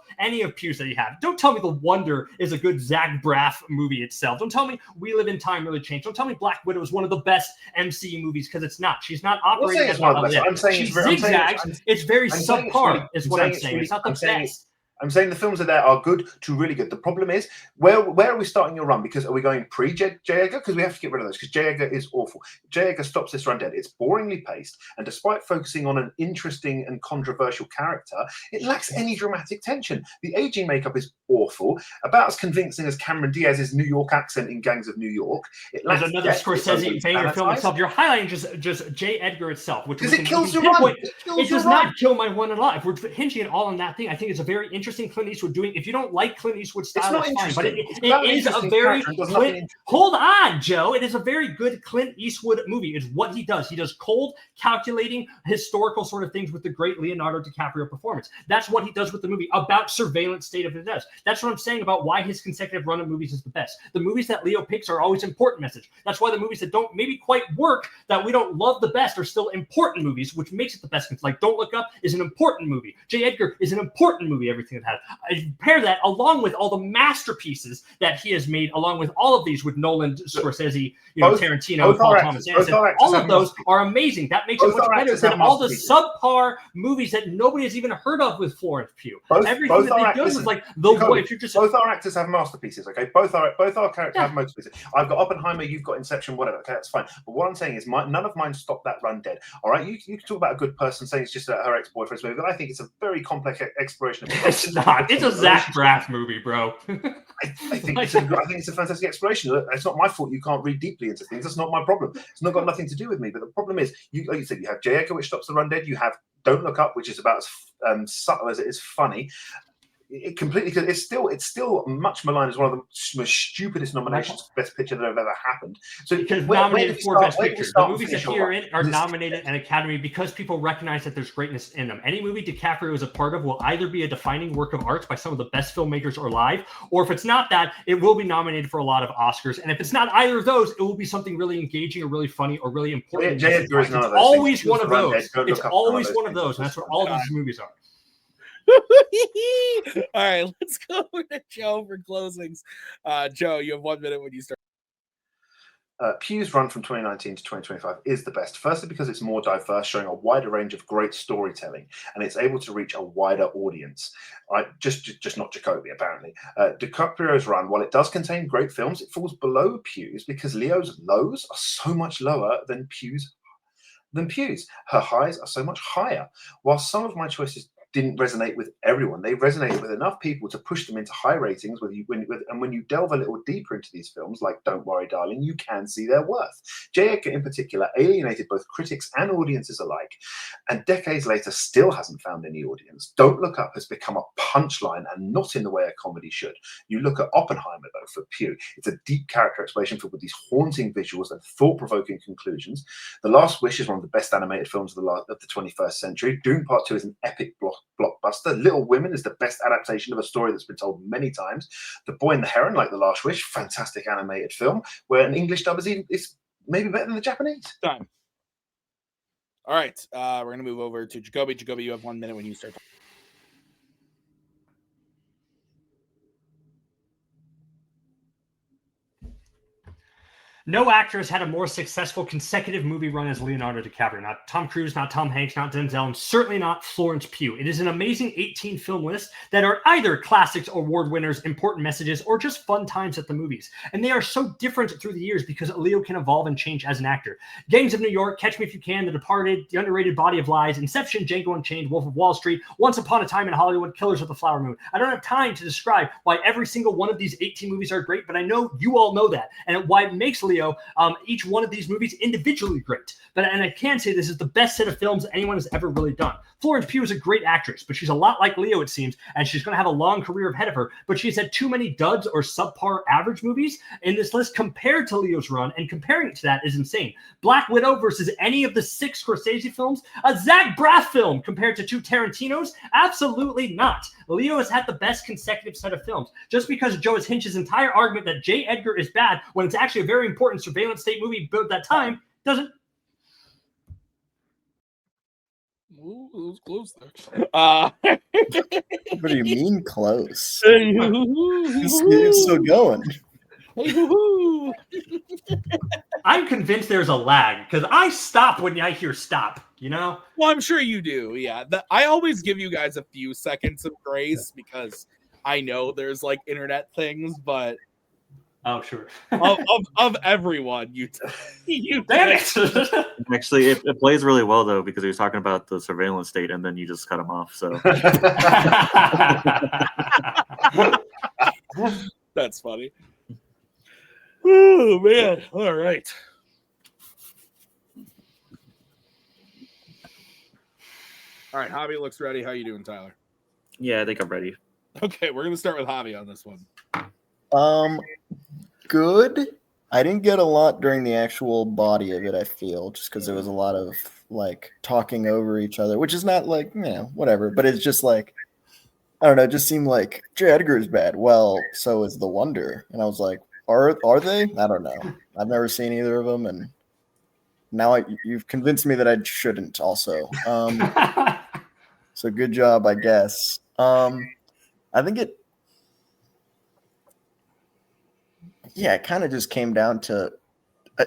Pugh's that you have. Don't tell me The Wonder is a good Zach Braff movie itself. Don't tell me We Live in Time really changed. Don't tell me Black Widow is one of the best MCU movies, because it's not. She's not operating as one of the best. I'm saying she zigzags. It's very subpar, is what I'm saying. It's not the best. I'm saying the films are good to really good. The problem is, where are we starting your run? Because are we going pre-J. Edgar? Because we have to get rid of those, because J. Edgar is awful. J. Edgar stops this run dead. It's boringly paced, and despite focusing on an interesting and controversial character, it lacks any dramatic tension. The aging makeup is awful, about as convincing as Cameron Diaz's New York accent in Gangs of New York. There's another Scorsese banger film itself. You're highlighting just J. Edgar itself, which because it kills your run. It does not kill my one at all. If we're hinging it all on that thing, I think it's a very interesting Clint Eastwood doing. If you don't like Clint Eastwood style, that's fine. But it is a very hold on, Joe. It is a very good Clint Eastwood movie. It's what he does. He does cold, calculating, historical sort of things with the great Leonardo DiCaprio performance. That's what he does with the movie about surveillance state of affairs. That's what I'm saying about why his consecutive run of movies is the best. The movies that Leo picks are always important message. That's why the movies that don't maybe quite work, that we don't love the best, are still important movies, which makes it the best. Like Don't Look Up is an important movie. J. Edgar is an important movie. Everything it has. I pair that along with all the masterpieces that he has made, along with all of these with Nolan, Scorsese, Tarantino, Paul Thomas Anderson. All of those are amazing. That makes it much better than all the subpar movies that nobody has even heard of with Florence Pugh. Everything that they do is like if you're just both our actors have masterpieces. Okay, both our characters have masterpieces. I've got Oppenheimer, you've got Inception, whatever. Okay, that's fine. But what I'm saying is, none of mine stop that run dead. All right, you can talk about a good person saying it's just her ex-boyfriend's movie, but I think it's a very complex exploration of it's not. It's a Zach Braff movie, bro. I think it's a fantastic exploration. It's not my fault you can't read deeply into things. That's not my problem. It's not got nothing to do with me. But the problem is, like you said, you have J. Edgar, which stops the run dead. You have Don't Look Up, which is about as subtle as it is funny. It completely, it's still much maligned as one of the most stupidest nominations for Best Picture that have ever happened. So because nominated for Best Picture, the movies that he are in are nominated an Academy because people recognize that there's greatness in them. Any movie DiCaprio is a part of will either be a defining work of art by some of the best filmmakers alive, or if it's not that, it will be nominated for a lot of Oscars. And if it's not either of those, it will be something really engaging or really funny or really important. It's always one of those. It's always one of those, and that's what all these movies are. All right, let's go to Joe for closings. Joe, you have 1 minute when you start. Pugh's run from 2019 to 2025 is the best. Firstly, because it's more diverse, showing a wider range of great storytelling, and it's able to reach a wider audience. Just not Jacoby, apparently. DiCaprio's run, while it does contain great films, it falls below Pugh's because Leo's lows are so much lower than Pugh's. Her highs are so much higher. While some of my choices didn't resonate with everyone, they resonated with enough people to push them into high ratings. When you delve a little deeper into these films, like Don't Worry, Darling, you can see their worth. J. Edgar, in particular, alienated both critics and audiences alike, and decades later still hasn't found any audience. Don't Look Up has become a punchline, and not in the way a comedy should. You look at Oppenheimer, though, for Pugh. It's a deep character exploration filled with these haunting visuals and thought-provoking conclusions. The Last Wish is one of the best animated films of the 21st century. Dune Part 2 is an epic blockbuster. Little Women is the best adaptation of a story that's been told many times. The Boy and the Heron, like The Last Wish, fantastic animated film where an English dub is maybe better than the Japanese. Time. All right, we're going to move over to Jacoby. Jacoby, you have 1 minute when you start. No actor has had a more successful consecutive movie run as Leonardo DiCaprio. Not Tom Cruise, not Tom Hanks, not Denzel, and certainly not Florence Pugh. It is an amazing 18 film list that are either classics, award winners, important messages, or just fun times at the movies. And they are so different through the years because Leo can evolve and change as an actor. Gangs of New York, Catch Me If You Can, The Departed, The Underrated Body of Lies, Inception, Django Unchained, Wolf of Wall Street, Once Upon a Time in Hollywood, Killers of the Flower Moon. I don't have time to describe why every single one of these 18 movies are great, but I know you all know that. And why it makes Leo, each one of these movies individually great. And I can say this is the best set of films anyone has ever really done. Florence Pugh is a great actress, but she's a lot like Leo, it seems, and she's going to have a long career ahead of her, but she's had too many duds or subpar average movies in this list compared to Leo's run, and comparing it to that is insane. Black Widow versus any of the 6 Scorsese films, a Zach Braff film compared to 2 Tarantinos? Absolutely not. Leo has had the best consecutive set of films. Just because Joe has hinged his entire argument that J. Edgar is bad when it's actually a very important surveillance state movie built at that time doesn't. Ooh, it was close there. What do you mean close? It's still going. I'm convinced there's a lag because I stop when I hear stop. you know? Well, I'm sure you do. Yeah. I always give you guys a few seconds of grace because I know there's like internet things, but Oh, sure. of everyone, you Damn it! Actually, it plays really well though because he was talking about the surveillance state, and then you just cut him off. So that's funny. Oh man! All right. All right, Javi looks ready. How you doing, Tyler? yeah, I think I'm ready. Okay, we're gonna start with Javi on this one. Good. I didn't get a lot during the actual body of it, I feel, just because there was a lot of like talking over each other, which is not like, whatever, but it's just like, I don't know, it just seemed like J. Edgar is bad. Well, so is The Wonder. And I was like, are they? I don't know. I've never seen either of them, and now you've convinced me that I shouldn't also. So good job, I guess. I think it kind of just came down to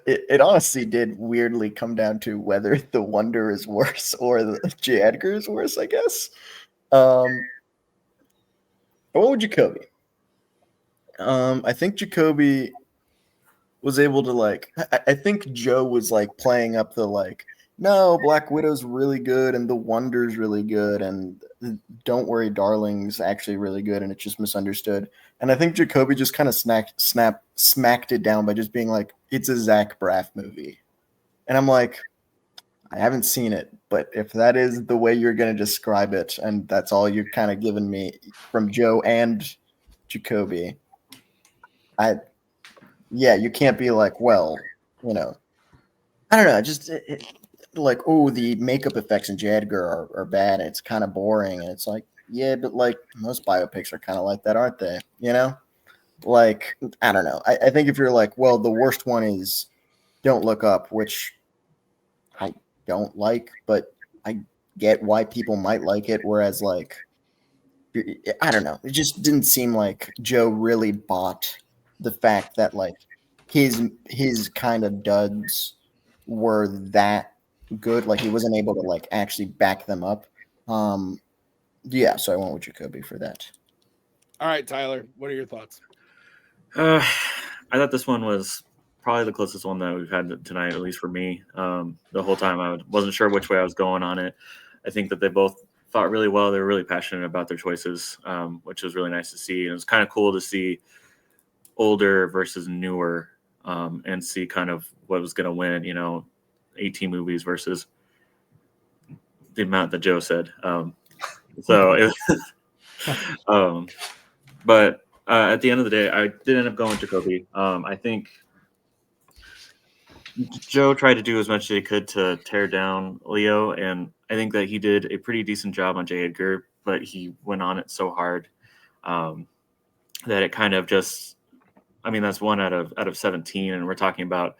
it honestly did weirdly come down to whether The Wonder is worse or the J. Edgar is worse, I guess. What would Jacoby? I think Jacoby was able to like I think Joe was like playing up the like, no, Black Widow's really good and The Wonder's really good and Don't Worry Darling's actually really good and it's just misunderstood. And I think Jacoby just kind of smacked it down by just being like, it's a Zach Braff movie. And I'm like, I haven't seen it, but if that is the way you're going to describe it, and that's all you're kind of giving me from Joe and Jacoby, you can't be like, well, I don't know, just like, oh, the makeup effects in J. Edgar are bad, and it's kind of boring, and it's like, yeah, but like most biopics are kind of like that, aren't they? Like, I don't know. I think if you're like, well, the worst one is Don't Look Up, which I don't like, but I get why people might like it. Whereas, like, I don't know. It just didn't seem like Joe really bought the fact that like his kind of duds were that good. Like he wasn't able to like actually back them up. So I went with Jacoby for that. All right, Tyler, what are your thoughts? I thought this one was probably the closest one that we've had tonight, at least for me. The whole time I wasn't sure which way I was going on it. I think that they both fought really well. They were really passionate about their choices, which was really nice to see. And it was kind of cool to see older versus newer and see kind of what was going to win, 18 movies versus the amount that Joe said. But at the end of the day, I did end up going with Jacoby. I think Joe tried to do as much as he could to tear down Leo, and I think that he did a pretty decent job on J. Edgar, but he went on it so hard that it kind of just, that's 1 out of 17, and we're talking about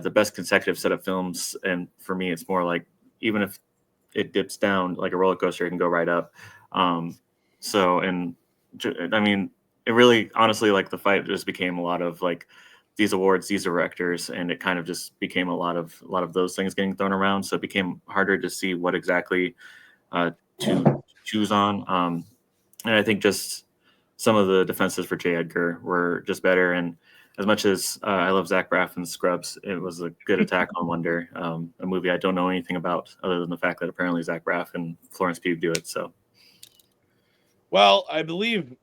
the best consecutive set of films, and for me, it's more like even if it dips down like a roller coaster, it can go right up. It really, honestly, like the fight just became a lot of like these awards, these directors, and it kind of just became a lot of those things getting thrown around. So it became harder to see what exactly to choose on. And I think just some of the defenses for J. Edgar were just better. And as much as I love Zach Braff and Scrubs, it was a good attack on Wonder, a movie I don't know anything about other than the fact that apparently Zach Braff and Florence Pugh do it. So, well, I believe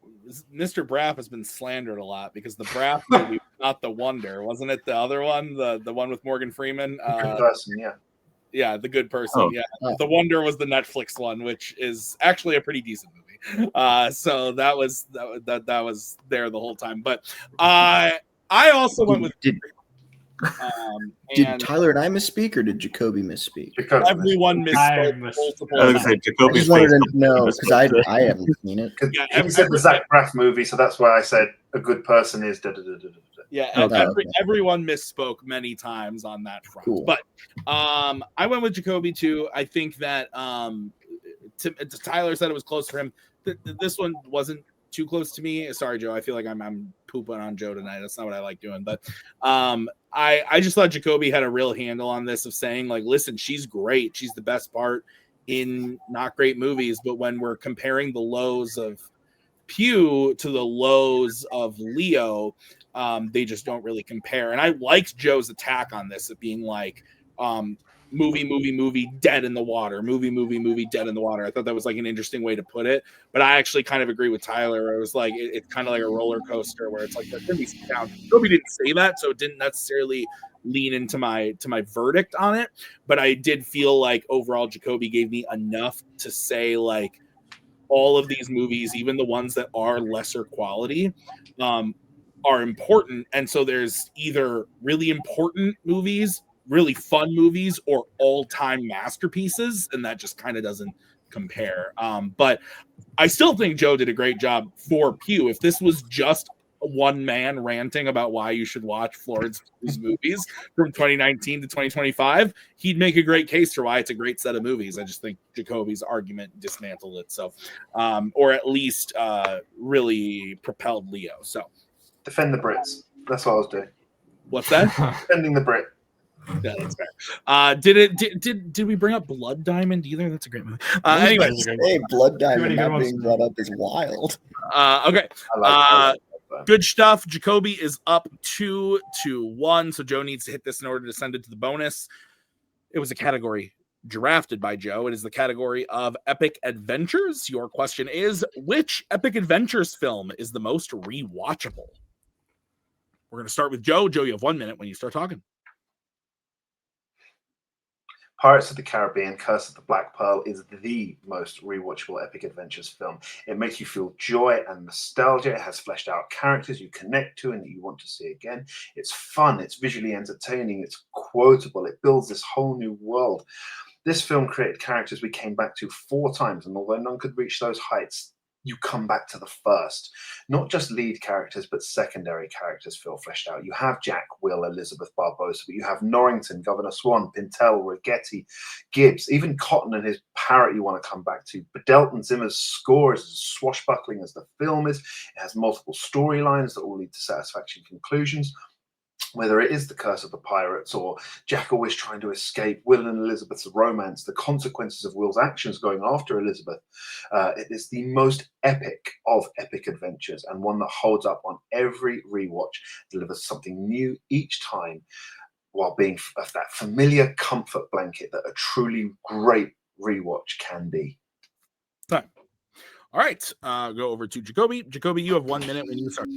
Mr. Braff has been slandered a lot because the Braff movie was not The Wonder, wasn't it? The other one, the one with Morgan Freeman. Good person, yeah. Yeah, The Good Person. Oh. Yeah, The Wonder was the Netflix one, which is actually a pretty decent movie. So that was there the whole time. But I also went with. Did Tyler and I misspeak, or did Jacoby misspeak? Everyone misspoke multiple I was times. I Jacoby's just wanted face to know because I haven't seen it. Yeah, he said the Zach Braff movie, so that's why I said a good person is da da da da da. Yeah, Okay. everyone misspoke many times on that front. Cool. But I went with Jacoby too. I think that Tyler said it was close for him. This one wasn't too close to me. Sorry, Joe. I feel like I'm pooping on Joe tonight. That's not what I like doing. But I just thought Jacoby had a real handle on this of saying, like, listen, she's great. She's the best part in not great movies. But when we're comparing the lows of Pew to the lows of Leo, they just don't really compare. And I liked Joe's attack on this of being like, movie, dead in the water, movie, dead in the water. I thought that was like an interesting way to put it. But I actually kind of agree with Tyler, where it was like, it's kind of like a roller coaster where it's like, there's going to be some down. Jacoby didn't say that, so it didn't necessarily lean into my verdict on it. But I did feel like overall Jacoby gave me enough to say, like, all of these movies, even the ones that are lesser quality, are important. And so there's either really important movies, really fun movies, or all-time masterpieces, and that just kind of doesn't compare. But I still think Joe did a great job for Pew. If this was just one man ranting about why you should watch Florence Pugh's movies from 2019 to 2025, he'd make a great case for why it's a great set of movies. I just think Jacoby's argument dismantled it. So, or at least really propelled Leo. So Defend the Brits. That's what I was doing. What's that? Defending the Brit. Yeah, that's fair. Did we bring up Blood Diamond either? That's a great movie. Anyway, hey, Blood Diamond not being brought up is wild. Okay. I like Good stuff. Jacoby is up 2-1, so Joe needs to hit this in order to send it to the bonus. It was a category drafted by Joe. It is the category of epic adventures. Your question is, which epic adventures film is the most rewatchable? We're going to start with Joe. Joe, you have 1 minute when you start talking. Pirates of the Caribbean, Curse of the Black Pearl is the most rewatchable epic adventures film. It makes you feel joy and nostalgia. It has fleshed out characters you connect to and that you want to see again. It's fun. It's visually entertaining. It's quotable. It builds this whole new world. This film created characters we came back to 4 times, and although none could reach those heights, you come back to the first. Not just lead characters, but secondary characters feel fleshed out. You have Jack, Will, Elizabeth, Barbossa, but you have Norrington, Governor Swan, Pintel, Rigetti, Gibbs, even Cotton and his parrot you want to come back to. Bedelt and Zimmer's score is as swashbuckling as the film is. It has multiple storylines that all lead to satisfactory conclusions. Whether it is the curse of the pirates or Jack always trying to escape, Will and Elizabeth's romance, the consequences of Will's actions going after Elizabeth, it is the most epic of epic adventures and one that holds up on every rewatch, delivers something new each time while being that familiar comfort blanket that a truly great rewatch can be. All right, go over to Jacoby. Jacoby, you have 1 minute when you start.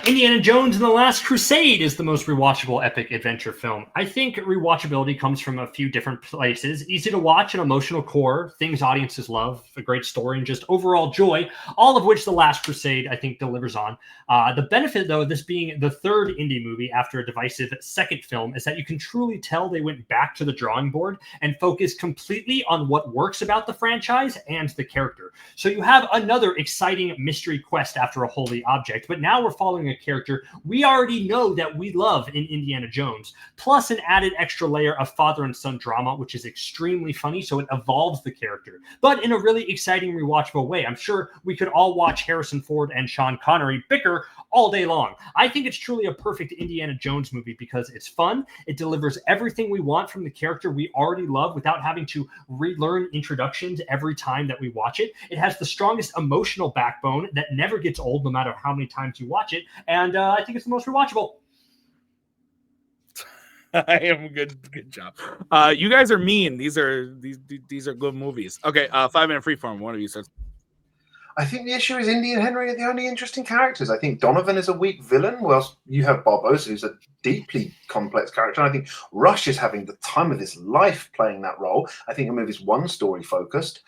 Indiana Jones and the Last Crusade is the most rewatchable epic adventure film. I think rewatchability comes from a few different places. Easy to watch, an emotional core, things audiences love, a great story, and just overall joy, all of which The Last Crusade, I think, delivers on. The benefit, though, of this being the third indie movie after a divisive second film, is that you can truly tell they went back to the drawing board and focused completely on what works about the franchise and the character. So you have another exciting mystery quest after a holy object, but now we're following a character we already know that we love in Indiana Jones, plus an added extra layer of father and son drama, which is extremely funny, so it evolves the character, but in a really exciting, rewatchable way. I'm sure we could all watch Harrison Ford and Sean Connery bicker all day long. I think it's truly a perfect Indiana Jones movie because it's fun, it delivers everything we want from the character we already love without having to relearn introductions every time that we watch it. It has the strongest emotional backbone that never gets old no matter how many times you watch it, and I think it's the most rewatchable. I am good job. You guys are mean. These are good movies. Okay, 5 minute freeform. One of you says. I think the issue is Indy and Henry are the only interesting characters. I think Donovan is a weak villain, whilst you have Barbossa, who's a deeply complex character. And I think Rush is having the time of his life playing that role. I think the movie's one story focused,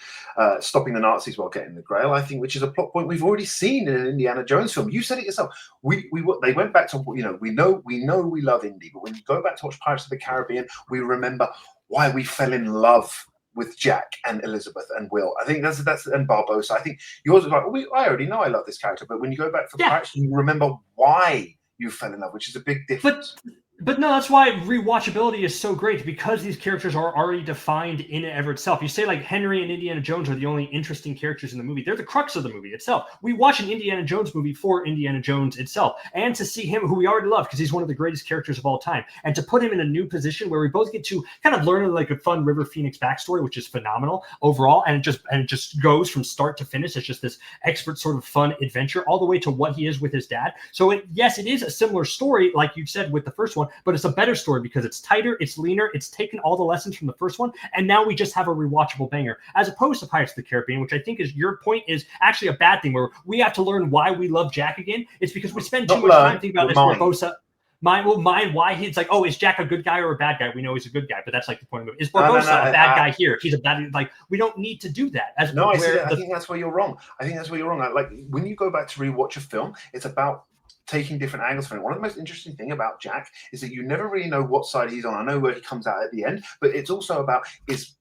stopping the Nazis while getting the Grail. I think, which is a plot point we've already seen in an Indiana Jones film. You said it yourself. They went back to, we know we love Indy, but when you go back to watch Pirates of the Caribbean, we remember why we fell in love with Jack and Elizabeth and Will. I think that's and Barbossa. I think yours is like, I already know I love this character, but when you go back for Pirates, you remember why you fell in love, which is a big difference. But no, that's why rewatchability is so great, because these characters are already defined in and of itself. You say like Henry and Indiana Jones are the only interesting characters in the movie. They're the crux of the movie itself. We watch an Indiana Jones movie for Indiana Jones itself, and to see him, who we already love because he's one of the greatest characters of all time, and to put him in a new position where we both get to kind of learn like a fun River Phoenix backstory, which is phenomenal overall, and it just goes from start to finish. It's just this expert sort of fun adventure all the way to what he is with his dad. So yes, it is a similar story, like you said with the first one, but it's a better story because it's tighter, it's leaner, it's taken all the lessons from the first one, and now we just have a rewatchable banger, as opposed to Pirates of the Caribbean, which I think is your point is actually a bad thing, where we have to learn why we love Jack again. It's because we spend too much time thinking about this Barbosa. Why he's like, oh, is Jack a good guy or a bad guy? We know he's a good guy, but that's like the point of it. Is Barbosa a bad guy here? He's a bad, like, we don't need to do that. I think that's where you're wrong. Like, when you go back to rewatch a film, it's about taking different angles from it. One of the most interesting thing about Jack is that you never really know what side he's on. I know where he comes out at the end, but it's also about his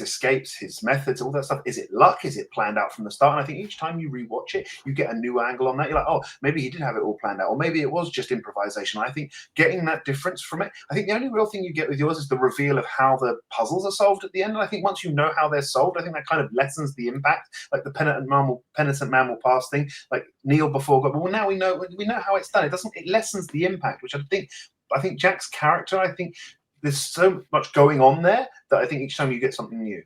escapes, his methods, all that stuff. Is it luck? Is it planned out from the start? And I think each time you rewatch it, you get a new angle on that. You're like, oh, maybe he did have it all planned out, or maybe it was just improvisation. I think getting that difference from it, I think the only real thing you get with yours is the reveal of how the puzzles are solved at the end. And I think once you know how they're solved, I think that kind of lessens the impact. Like the penitent man will pass thing, like kneel before God. But well, now we know how it's done. It lessens the impact, which I think Jack's character, I think there's so much going on there that I think each time you get something new.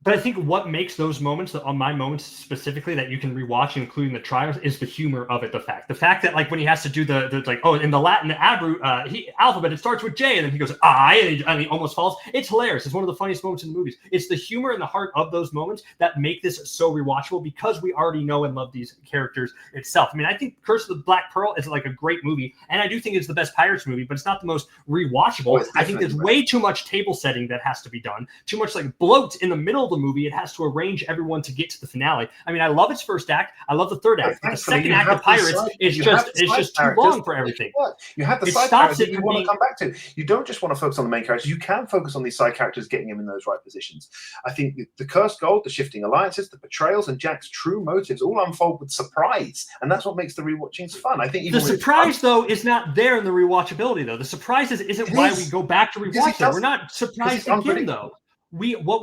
But I think what makes those moments, on my moments specifically, that you can rewatch, including the trials, is the humor of it. The fact that like when he has to do the like, oh, in the Latin alphabet, it starts with J, and then he goes I, and he almost falls. It's hilarious. It's one of the funniest moments in the movies. It's the humor and the heart of those moments that make this so rewatchable, because we already know and love these characters itself. I mean, I think Curse of the Black Pearl is like a great movie, and I do think it's the best Pirates movie, but it's not the most rewatchable. I think there's way too much table setting that has to be done, too much like bloat in the middle of the movie. It has to arrange everyone to get to the finale. I mean, I love its first act. I love the third act. But the second act of Pirates is just too long for everything. You have the side characters that you want to come back to. You don't just want to focus on the main characters. You can focus on these side characters, getting them in those right positions. I think the cursed gold, the shifting alliances, the betrayals, and Jack's true motives all unfold with surprise, and that's what makes the rewatchings fun. I think even the surprise though is not there in the rewatchability though. The surprise isn't why we go back to rewatch it. We're not surprised again though. What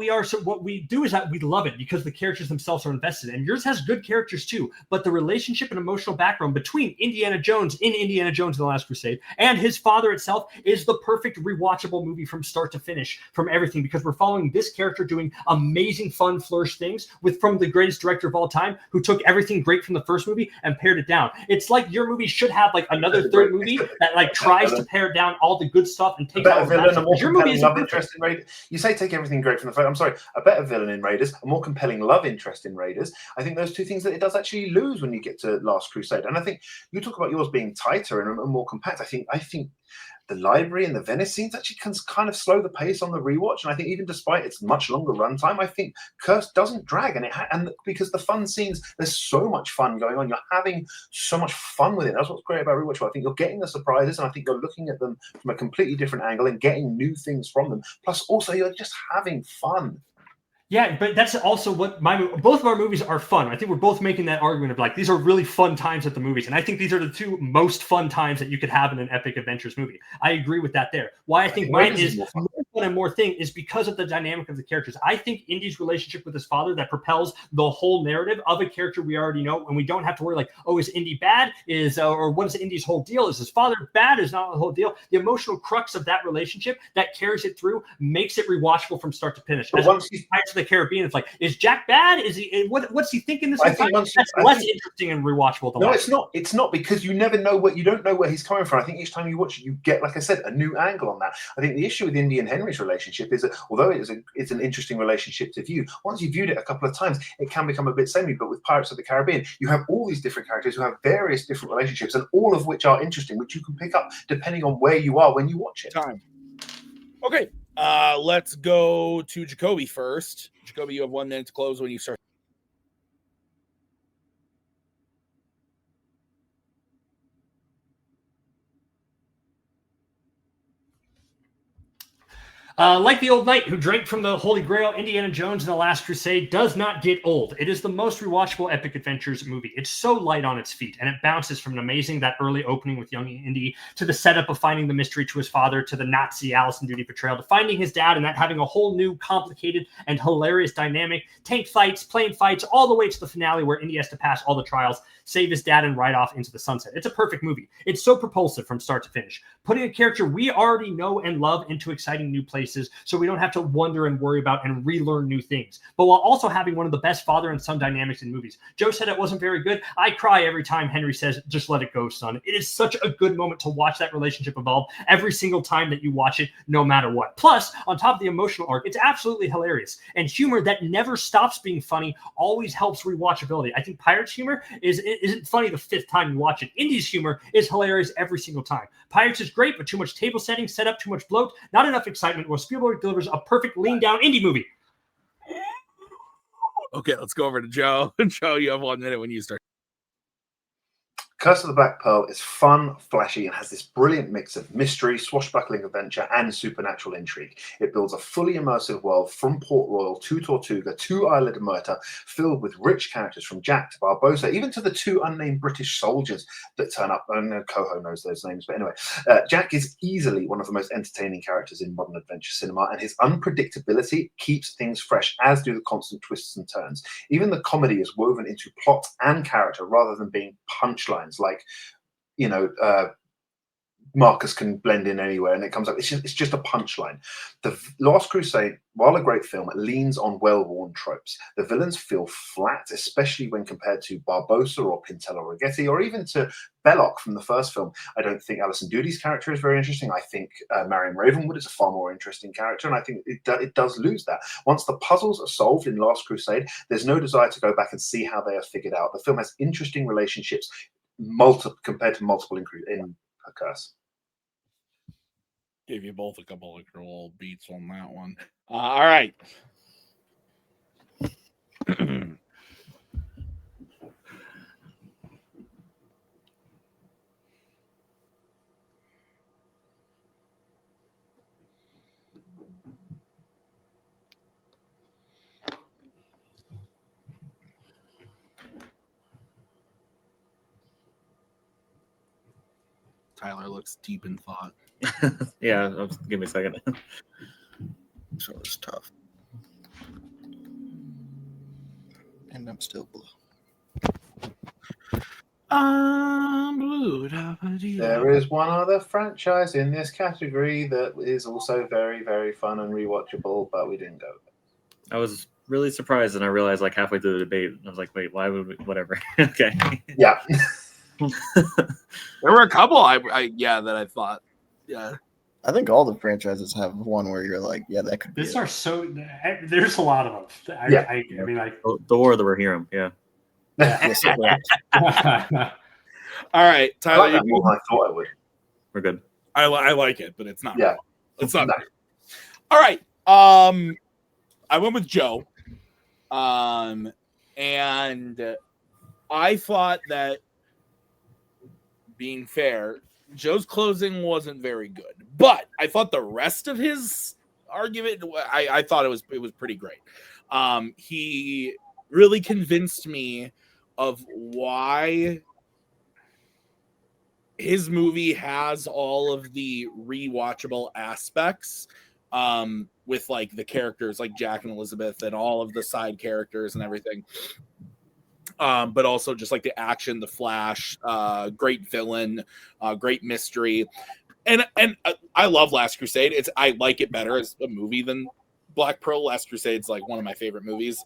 we do is that we love it because the characters themselves are invested, and yours has good characters too, but the relationship and emotional background between Indiana Jones and the Last Crusade and his father itself is the perfect rewatchable movie from start to finish, from everything, because we're following this character doing amazing fun flourish things from the greatest director of all time, who took everything great from the first movie and pared it down. It's like your movie should have like another third movie that like tries to pare down all the good stuff and take out the bad stuff. Your movie is love interest in Raiders. You say take everything great from the first. I'm sorry, a better villain in Raiders, a more compelling love interest in Raiders. I think those two things that it does actually lose when you get to Last Crusade. And I think you talk about yours being tighter and more compact. I think the library and the Venice scenes actually can kind of slow the pace on the rewatch. And I think even despite its much longer runtime, I think Curse doesn't drag. And because the fun scenes, there's so much fun going on. You're having so much fun with it. That's what's great about rewatch. I think you're getting the surprises, and I think you're looking at them from a completely different angle and getting new things from them. Plus, also, you're just having fun. Yeah, but that's also what both of our movies are fun. I think we're both making that argument of like, these are really fun times at the movies. And I think these are the two most fun times that you could have in an epic adventures movie. I agree with that there. Why I think mine is more fun and more thing is because of the dynamic of the characters. I think Indy's relationship with his father that propels the whole narrative of a character we already know, and we don't have to worry like, oh, is Indy bad? Or what is Indy's whole deal? Is his father bad? Is not the whole deal. The emotional crux of that relationship that carries it through makes it rewatchable from start to finish. As the Caribbean, it's like, is Jack bad? Is he? What's he thinking this time? That's less interesting and rewatchable. No, it's not. It's not, because you never know you don't know where he's coming from. I think each time you watch it, you get, like I said, a new angle on that. I think the issue with Indy and Henry's relationship is that although it's an interesting relationship to view, once you've viewed it a couple of times, it can become a bit samey. But with Pirates of the Caribbean, you have all these different characters who have various different relationships, and all of which are interesting, which you can pick up depending on where you are when you watch it. Okay. Let's go to Jacoby first. Jacoby, you have 1 minute to close when you start. Like the old knight who drank from the Holy Grail, Indiana Jones and the Last Crusade does not get old. It is the most rewatchable epic adventures movie. It's so light on its feet, and it bounces from that early opening with young Indy to the setup of finding the mystery to his father, to the Nazi Allison duty betrayal, to finding his dad, and that having a whole new, complicated, and hilarious dynamic. Tank fights, plane fights, all the way to the finale where Indy has to pass all the trials, save his dad, and ride off into the sunset. It's a perfect movie. It's so propulsive from start to finish, putting a character we already know and love into exciting new places so we don't have to wonder and worry about and relearn new things, but while also having one of the best father and son dynamics in movies. Joe said it wasn't very good. I cry every time Henry says, "Just let it go, son." It is such a good moment to watch that relationship evolve every single time that you watch it, no matter what. Plus, on top of the emotional arc, it's absolutely hilarious, and humor that never stops being funny always helps rewatchability. I think Pirates humor isn't funny the fifth time you watch it. Indy's humor is hilarious every single time. Pirates is great, but too much table setting, set up, too much bloat, not enough excitement. Well, Spielberg delivers a perfect lean down indie movie. Okay, let's go over to Joe. Joe, you have 1 minute when you start. Curse of the Black Pearl is fun, flashy, and has this brilliant mix of mystery, swashbuckling adventure, and supernatural intrigue. It builds a fully immersive world from Port Royal to Tortuga to Isla de Muerta, filled with rich characters from Jack to Barbosa, even to the 2 unnamed British soldiers that turn up. I know Coho knows those names, but anyway, Jack is easily one of the most entertaining characters in modern adventure cinema, and his unpredictability keeps things fresh, as do the constant twists and turns. Even the comedy is woven into plot and character rather than being punchlines. Like, Marcus can blend in anywhere and it comes up. It's just a punchline. The Last Crusade, while a great film, leans on well-worn tropes. The villains feel flat, especially when compared to Barbosa or Pintello Righetti, or even to Belloc from the first film. I don't think Alison Doodie's character is very interesting. I think Marion Ravenwood is a far more interesting character, and I think it does lose that. Once the puzzles are solved in Last Crusade, there's no desire to go back and see how they are figured out. The film has interesting relationships compared to multiple in A Curse. Gave you both a couple of little beats on that one. All right. Tyler looks deep in thought. Yeah, give me a second. So it's tough. And I'm still blue. Blue. There is one other franchise in this category that is also very, very fun and rewatchable, but we didn't go there. I was really surprised, and I realized like halfway through the debate, I was like, wait, why would we? Whatever. Okay. Yeah. There were a couple that I thought. Yeah. I think all the franchises have one where you're like, yeah, that could be. There's a lot of them. I mean, like the War of the Rohirrim. Yeah. All right, Tyler. I like that more than I thought I would. We're good. I like it, but it's not. Yeah. It's not. No. All right. I went with Joe. And I thought that, being fair, Joe's closing wasn't very good, but I thought the rest of his argument, I thought it was pretty great. He really convinced me of why his movie has all of the rewatchable aspects, with like the characters like Jack and Elizabeth and all of the side characters and everything. But also just like the action, the flash, great villain, great mystery. And I love Last Crusade. I like it better as a movie than Black Pearl. Last Crusade's like one of my favorite movies.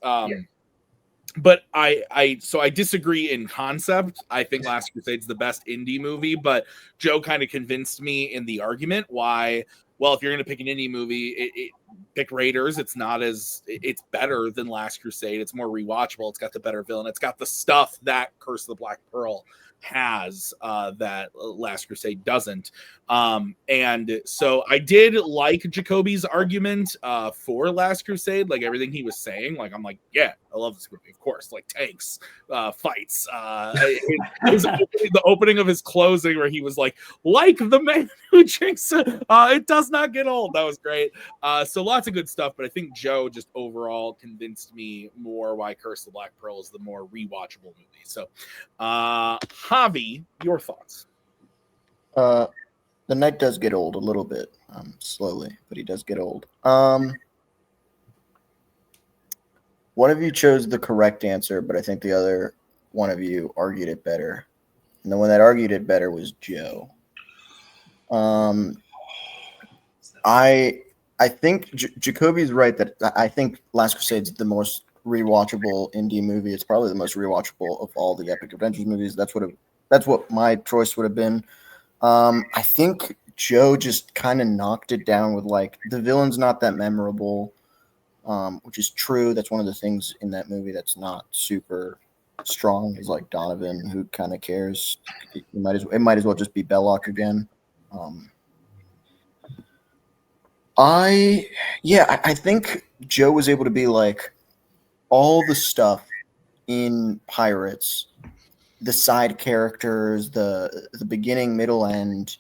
But I disagree in concept. I think Last Crusade's the best indie movie, but Joe kind of convinced me in the argument why, well, if you're going to pick an indie movie, pick Raiders. It's better than Last Crusade. It's more rewatchable. It's got the better villain. It's got the stuff that Curse of the Black Pearl has that Last Crusade doesn't. And so I did like Jacoby's argument for Last Crusade, like everything he was saying. Like, I'm like, yeah, I love this movie, of course. Like tanks, fights. It was the opening of his closing where he was like the man who drinks it does not get old. That was great. So lots of good stuff, but I think Joe just overall convinced me more why Curse of the Black Pearl is the more rewatchable movie. So Javi, your thoughts? The knight does get old a little bit, slowly, but he does get old. One of you chose the correct answer, but I think the other one of you argued it better. And the one that argued it better was Joe. I think Jacoby's right that I think Last Crusade's the most rewatchable indie movie. It's probably the most rewatchable of all the Epic Adventures movies. That's what my choice would have been. I think Joe just kind of knocked it down with like the villain's not that memorable, which is true. That's one of the things in that movie that's not super strong is like Donovan, who kind of cares. It might as well just be Belloc again. I think Joe was able to be like all the stuff in Pirates, the side characters, the beginning, middle, end,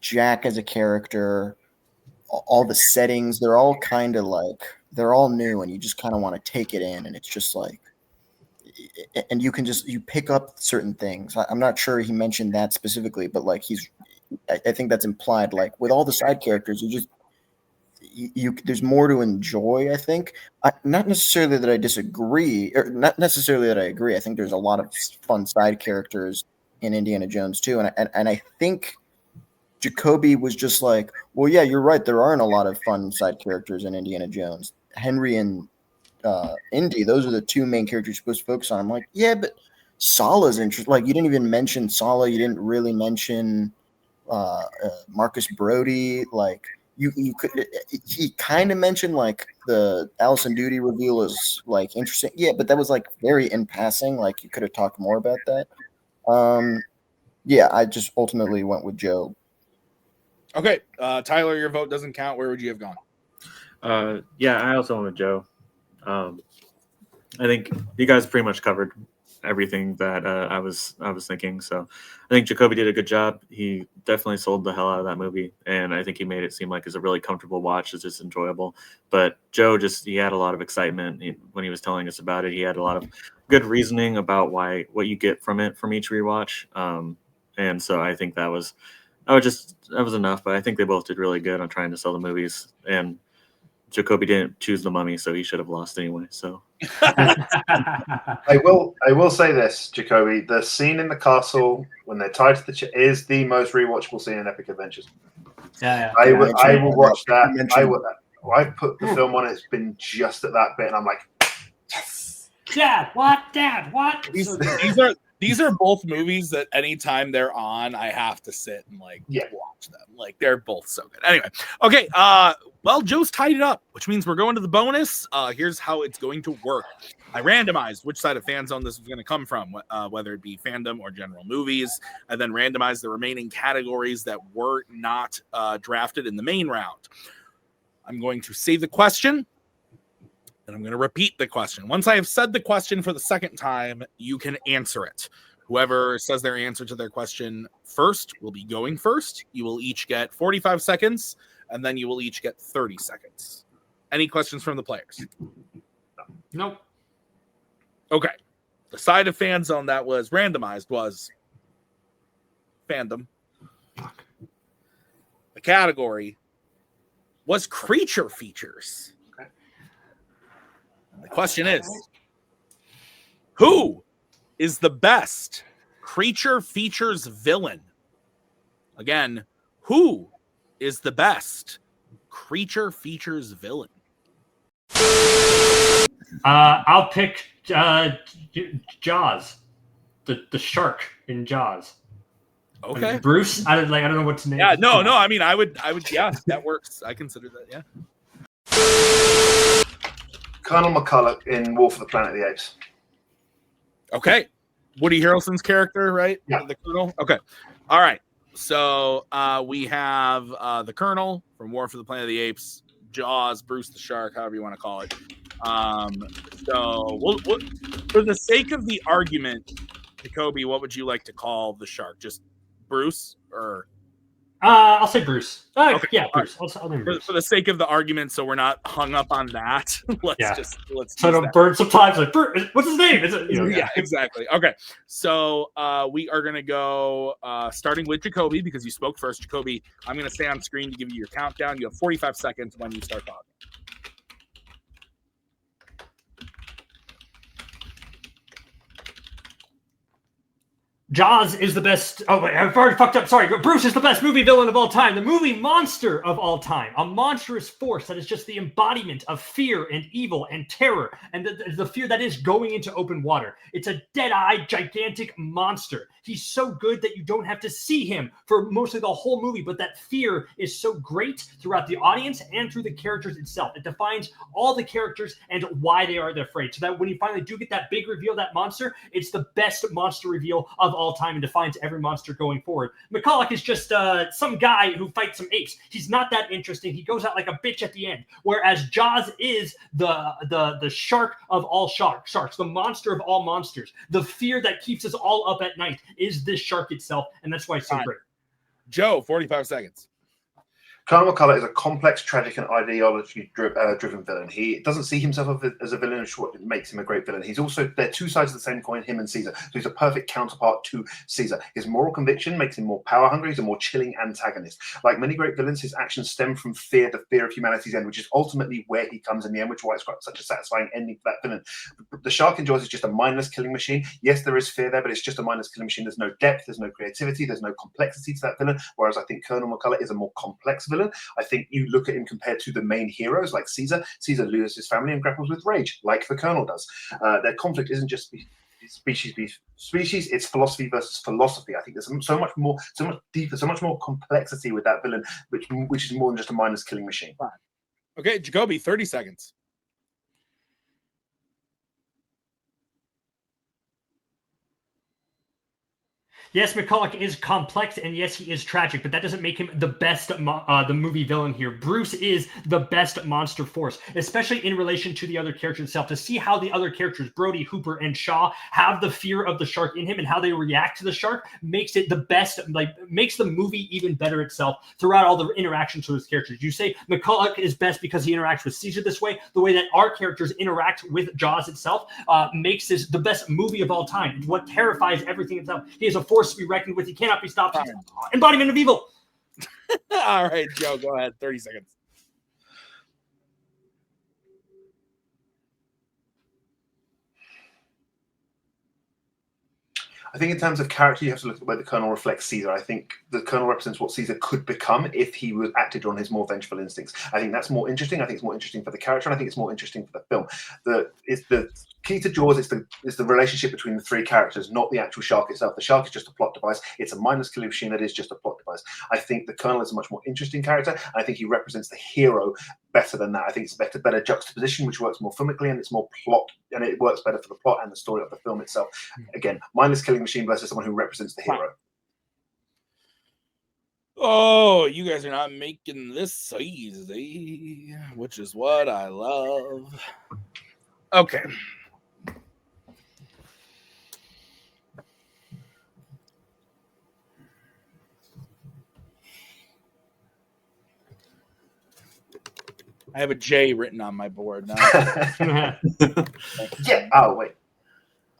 Jack as a character, all the settings, they're all kind of like, they're all new and you just kind of want to take it in. And it's just like, and you pick up certain things. I'm not sure he mentioned that specifically, but like I think that's implied. Like with all the side characters, there's more to enjoy, I think. Not necessarily that I disagree, or not necessarily that I agree. I think there's a lot of fun side characters in Indiana Jones too. And I think Jacoby was just like, well, yeah, you're right. There aren't a lot of fun side characters in Indiana Jones. Henry and Indy, those are the two main characters you're supposed to focus on. I'm like, yeah, but Sala's interesting. Like, you didn't even mention Sala. You didn't really mention Marcus Brody. Like, you could. He kind of mentioned like the Allison Duty reveal is like interesting. Yeah, but that was like very in passing. Like, you could have talked more about that. Yeah, I just ultimately went with Joe. Okay, Tyler, your vote doesn't count. Where would you have gone? Yeah, I also went with Joe. I think you guys pretty much covered everything that I was thinking. So I think Jacoby did a good job. He definitely sold the hell out of that movie, and I think he made it seem like it's a really comfortable watch. It's just enjoyable. But Joe he had a lot of excitement when he was telling us about it. He had a lot of good reasoning about what you get from it from each rewatch. And so I think that was enough. But I think they both did really good on trying to sell the movies. And Jacoby didn't choose the mummy, so he should have lost anyway. So I will say this, Jacoby: the scene in the castle when they're tied to the chair is the most rewatchable scene in Epic Adventures. Yeah. I will watch that. I've put the film on. It's been just at that bit, and I'm like, yes. Dad, what? Dad, what? These are both movies that anytime they're on, I have to sit and watch them. Like, they're both so good. Anyway, okay. Well, Joe's tied it up, which means we're going to the bonus. Here's how it's going to work. I randomized which side of Fanzone this was going to come from, whether it be fandom or general movies. I then randomized the remaining categories that were not drafted in the main round. I'm going to say the question, and I'm going to repeat the question. Once I have said the question for the second time, you can answer it. Whoever says their answer to their question first will be going first. You will each get 45 seconds, and then you will each get 30 seconds. Any questions from the players? Nope. Okay. The side of Fanzone that was randomized was fandom. The category was creature features. The question is, who is the best creature features villain? Again, who is the best creature features villain? I'll pick Jaws, the shark in Jaws. Okay, Bruce. I don't know what's name. Yeah, no. I mean, I would. Yeah, that works. I consider that. Yeah. Colonel McCulloch in War for the Planet of the Apes. Okay. Woody Harrelson's character, right? Yeah. The Colonel. Okay. All right. So we have the Colonel from War for the Planet of the Apes, Jaws, Bruce the Shark, however you want to call it. So we'll, for the sake of the argument, Jacoby, what would you like to call the shark? Just Bruce or? I'll say Bruce. Okay. Yeah, Bruce. I'll name Bruce. For the sake of the argument, so we're not hung up on that. let's so I don't burn sometimes. Like, what's his name? Is it, yeah, exactly. Okay, so we are gonna go starting with Jacoby because you spoke first. Jacoby, I'm gonna stay on screen to give you your countdown. You have 45 seconds when you start talking. Jaws is the best. Oh, wait, I've already fucked up. Sorry. Bruce is the best movie villain of all time. The movie monster of all time. A monstrous force that is just the embodiment of fear and evil and terror. And the fear that is going into open water. It's a dead-eyed, gigantic monster. He's so good that you don't have to see him for mostly the whole movie. But that fear is so great throughout the audience and through the characters itself. It defines all the characters and why they are afraid. So that when you finally do get that big reveal of that monster, it's the best monster reveal of all time and defines every monster going forward. McCulloch is just some guy who fights some apes. He's not that interesting. He goes out like a bitch at the end. Whereas Jaws is the shark of all sharks, the monster of all monsters. The fear that keeps us all up at night is this shark itself, and that's why it's so great. Joe, 45 seconds. Colonel McCulloch is a complex, tragic, and ideology-driven villain. He doesn't see himself as a villain, which is what makes him a great villain. He's also, they're two sides of the same coin, him and Caesar. So he's a perfect counterpart to Caesar. His moral conviction makes him more power-hungry. He's a more chilling antagonist. Like many great villains, his actions stem from fear, the fear of humanity's end, which is ultimately where he comes in the end, which is why it's got such a satisfying ending for that villain. The shark in Jaws is just a mindless killing machine. Yes, there is fear there, but it's just a mindless killing machine. There's no depth, there's no creativity, there's no complexity to that villain, whereas I think Colonel McCulloch is a more complex villain. I think you look at him compared to the main heroes like Caesar. Caesar loses his family and grapples with rage, like the Colonel does. Their conflict isn't just species, it's philosophy versus philosophy. I think there's so much more, so much deeper, so much more complexity with that villain, which is more than just a mindless killing machine. Okay, Jacoby, 30 seconds. Yes, McCulloch is complex, and yes, he is tragic, but that doesn't make him the best the movie villain here. Bruce is the best monster force, especially in relation to the other character itself. To see how the other characters, Brody, Hooper, and Shaw, have the fear of the shark in him and how they react to the shark makes it the best, makes the movie even better itself throughout all the interactions with his characters. You say McCulloch is best because he interacts with Caesar this way. The way that our characters interact with Jaws itself makes this the best movie of all time. It's what terrifies everything itself. He is a force to be reckoned with. He cannot be stopped. Embodiment of evil. All right, Joe, go ahead. 30 seconds. I think in terms of character, you have to look at where the Colonel reflects Caesar. I think the Colonel represents what Caesar could become if he was acted on his more vengeful instincts. I think that's more interesting. I think it's more interesting for the character, and I think it's more interesting for the film. The key to Jaws is the relationship between the three characters, not the actual shark itself. The shark is just a plot device. It's a mindless killing machine that is just a plot device. I think the Colonel is a much more interesting character, and I think he represents the hero better than that. I think it's a better juxtaposition, which works more filmically, and it's more plot, and it works better for the plot and the story of the film itself. Again, mindless killing machine versus someone who represents the hero. Oh, you guys are not making this easy, which is what I love. Okay. I have a J written on my board now. Yeah. Oh, wait.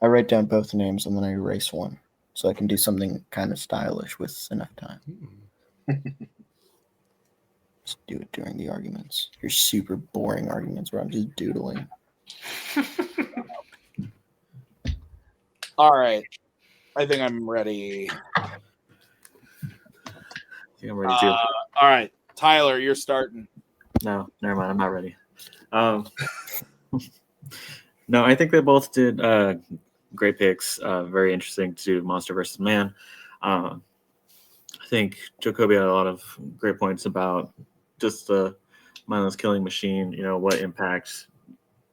I write down both names and then I erase one so I can do something kind of stylish with enough time. Just do it during the arguments. Your super boring arguments where I'm just doodling. All right. I think I'm ready. I think I'm ready too. All right. Tyler, you're starting. No, never mind. I'm not ready. No, I think they both did great picks. Very interesting to Monster vs. Man. I think Jacoby had a lot of great points about just the killing machine, what impact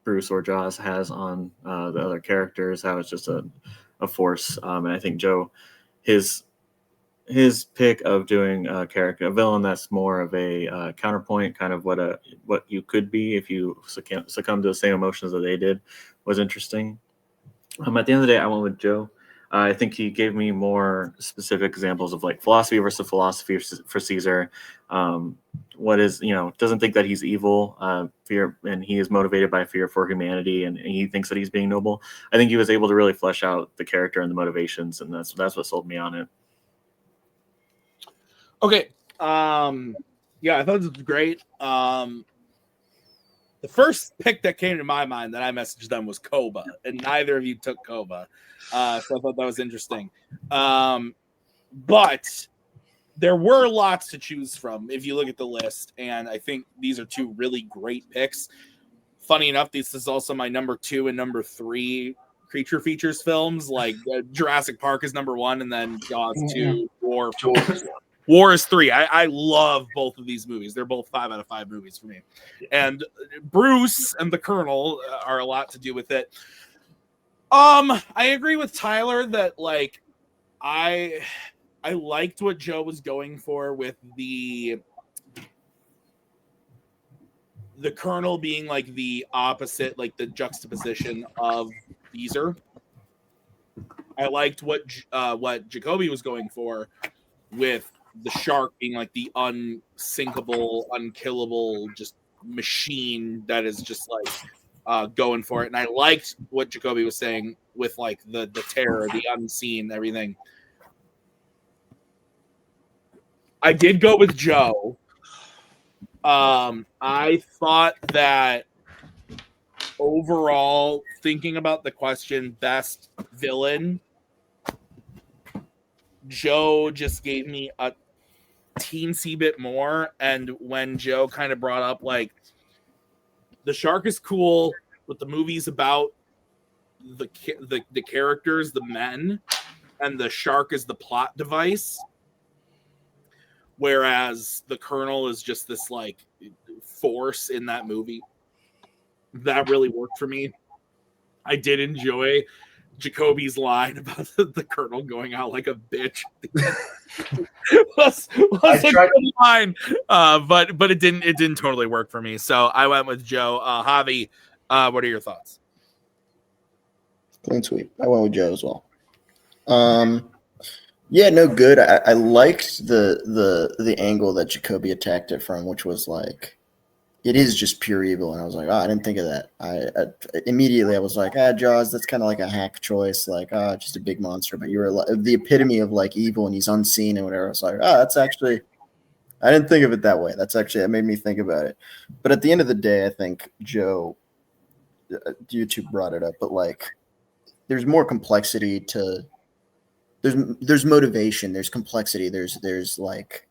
Bruce or Jaws has on the other characters, how it's just a force. And I think Joe, his pick of doing a villain that's more of a counterpoint, kind of what you could be if you succumb to the same emotions that they did, was interesting. At the end of the day, I went with Joe. I think he gave me more specific examples of like philosophy versus philosophy for Caesar. Doesn't think that he's evil, fear, and he is motivated by fear for humanity, and he thinks that he's being noble. I think he was able to really flesh out the character and the motivations, and that's what sold me on it. Okay. Yeah, I thought this was great. The first pick that came to my mind that I messaged them was Koba, and neither of you took Koba. So I thought that was interesting. But there were lots to choose from if you look at the list, and I think these are two really great picks. Funny enough, this is also my number 2 and number 3 creature features films. Like Jurassic Park is number 1, and then Jaws 2, War is 3. I love both of these movies. They're both 5 out of 5 movies for me. And Bruce and the Colonel are a lot to do with it. I agree with Tyler that like I liked what Joe was going for with the Colonel being like the opposite, like the juxtaposition of Caesar. I liked what Jacoby was going for with the shark being like the unsinkable, unkillable, just machine that is just like going for it. And I liked what Jacoby was saying with like the terror, the unseen, everything. I did go with Joe. I thought that overall, thinking about the question, best villain, Joe just gave me a teensy bit more. And when Joe kind of brought up like the shark is cool, but the movie's about the characters, the men, and the shark is the plot device, whereas the Colonel is just this like force in that movie. That really worked for me. I did enjoy Jacoby's line about the Colonel going out like a bitch. was a good line, but it didn't totally work for me. So I went with Joe. Javi, what are your thoughts? Clean sweep. I went with Joe as well. Yeah, no, good. I liked the angle that Jacoby attacked it from, which was like, it is just pure evil. And I was like, I didn't think of that. I immediately I was like, Jaws, that's kind of like a hack choice, like, just a big monster. But you were the epitome of like evil, and he's unseen and whatever. I was like, that's actually, I didn't think of it that way. That made me think about it. But at the end of the day, I think Joe, you two brought it up, but like, there's more complexity to. There's motivation. There's complexity. There's like.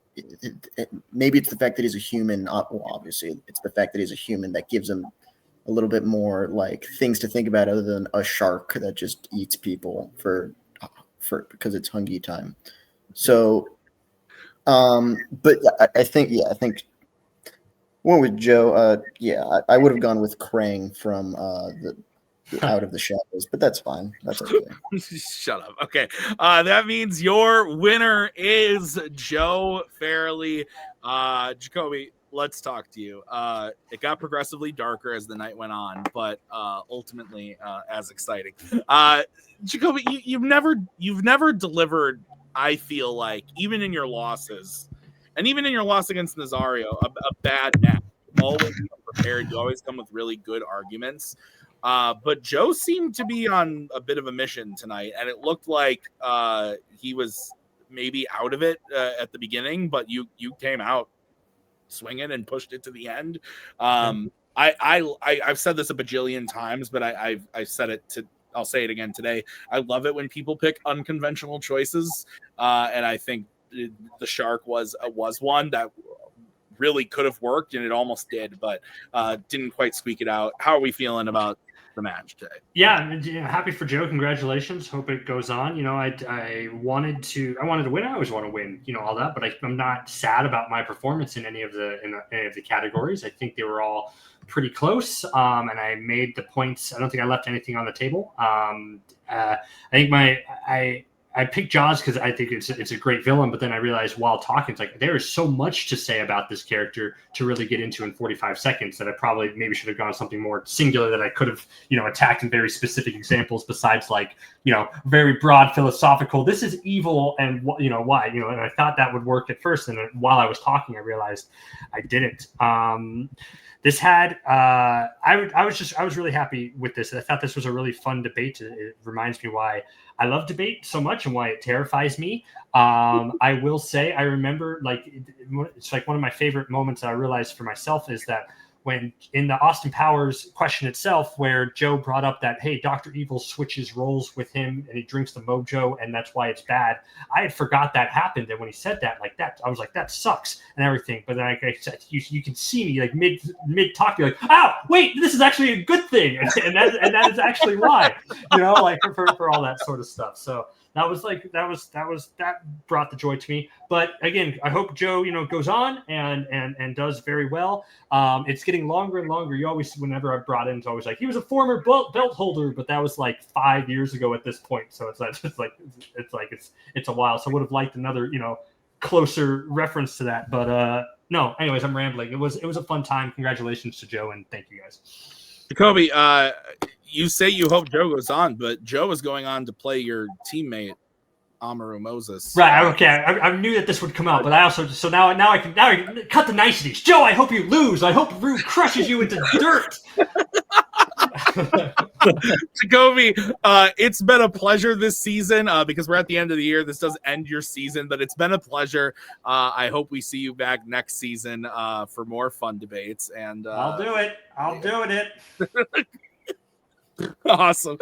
Maybe it's the fact that he's a human. Well, obviously, it's the fact that he's a human that gives him a little bit more like things to think about other than a shark that just eats people for because it's hungry time. So, but I think one with Joe. I would have gone with Krang from the Out of the Shadows, but that's fine. That's okay. Shut up. Okay. That means your winner is Joe Farrelly. Jacoby, let's talk to you. It got progressively darker as the night went on, but ultimately as exciting. Jacoby, you've never delivered, I feel like, even in your losses, and even in your loss against Nazario, a bad match. You always come prepared. You always come with really good arguments. But Joe seemed to be on a bit of a mission tonight, and it looked like he was maybe out of it at the beginning, but you came out swinging and pushed it to the end. I've said this a bajillion times, but I've said it I'll say it again today. I love it when people pick unconventional choices, and I think the shark was one that really could have worked, and it almost did, but didn't quite squeak it out. How are we feeling about the match today. Yeah, and, happy for Joe. Congratulations. Hope it goes on. I wanted to win. I always want to win. All that, but I'm not sad about my performance in any of the categories. I think they were all pretty close, and I made the points. I don't think I left anything on the table. I think I picked Jaws because I think it's a great villain, but then I realized while talking, it's like there is so much to say about this character to really get into in 45 seconds that I probably maybe should have gone something more singular that I could have, attacked in very specific examples besides very broad philosophical. This is evil and why, and I thought that would work at first. And while I was talking, I realized I didn't. This had I was really happy with this. I thought this was a really fun debate. It reminds me why I love debate so much and why it terrifies me. I will say I remember it's like one of my favorite moments that I realized for myself is that when in the Austin Powers question itself, where Joe brought up that, hey, Dr. Evil switches roles with him and he drinks the mojo and that's why it's bad. I had forgot that happened. And when he said that, I was like, that sucks and everything. But then I said, you can see me mid talk, be like, oh, wait, this is actually a good thing. And that is actually why, for all that sort of stuff. So that brought the joy to me. But again, I hope Joe, goes on and does very well. It's getting longer and longer. You always, whenever I brought in, it's always like he was a former belt holder, but that was 5 years ago at this point. So it's a while. So I would have liked another, closer reference to that. But no, anyways, I'm rambling. It was a fun time. Congratulations to Joe and thank you guys. Jacoby, you say you hope Joe goes on, but Joe is going on to play your teammate Amaru Moses. Right. Okay. I knew that this would come out, but I also now I can cut the niceties. Joe, I hope you lose. I hope Rue crushes you into dirt. Jacoby, it's been a pleasure this season because we're at the end of the year. This does end your season, but it's been a pleasure. I hope we see you back next season for more fun debates. And I'll do it. I'll do it. Awesome.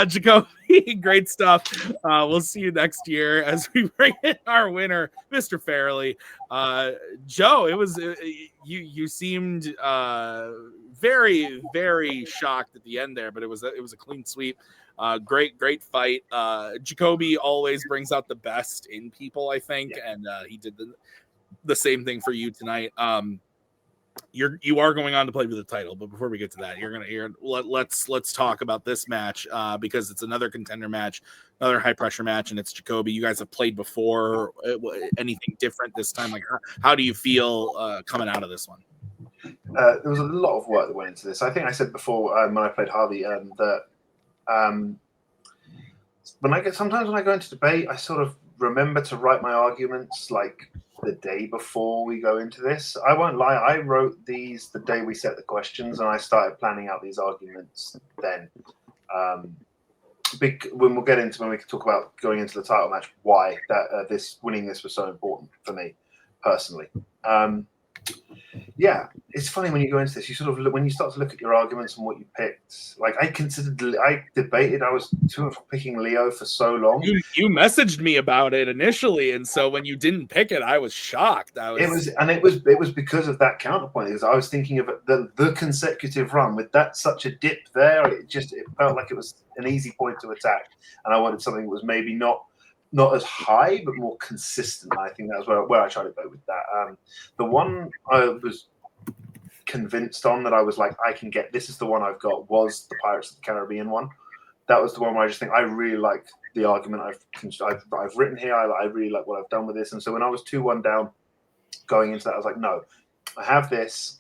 Jacoby, great stuff. We'll see you next year as we bring in our winner, Mr. Farrelly. Joe, it was you seemed very, very shocked at the end there, but it was a clean sweep. Great fight. Jacoby always brings out the best in people, I think, and he did the same thing for you tonight. You are going on to play for the title, but before we get to that, let's talk about this match because it's another contender match, another high pressure match, and it's Jacoby. You guys have played before. Anything different this time? How do you feel coming out of this one? There was a lot of work that went into this. I think I said before when I played Harvey that sometimes when I go into debate, I sort of remember to write my arguments the day before we go into this. I won't lie, I wrote these the day we set the questions and I started planning out these arguments then. When we can talk about going into the title match, why that winning this was so important for me personally. It's funny when you go into this, you sort of when you start to look at your arguments and what you picked. I debated. I was picking Leo for so long. You messaged me about it initially, and so when you didn't pick it, I was shocked. It was because of that counterpoint. Because I was thinking of the consecutive run with such a dip there. It felt like it was an easy point to attack, and I wanted something that was maybe not as high, but more consistent. I think that's where I tried to go with that. The one I was convinced on that I was like, I can get, this is the one I've got, was the Pirates of the Caribbean one. That was the one where I just think I really like the argument I've written here. I really like what I've done with this. And so when I was 2-1 down going into that, I was like, no, I have this.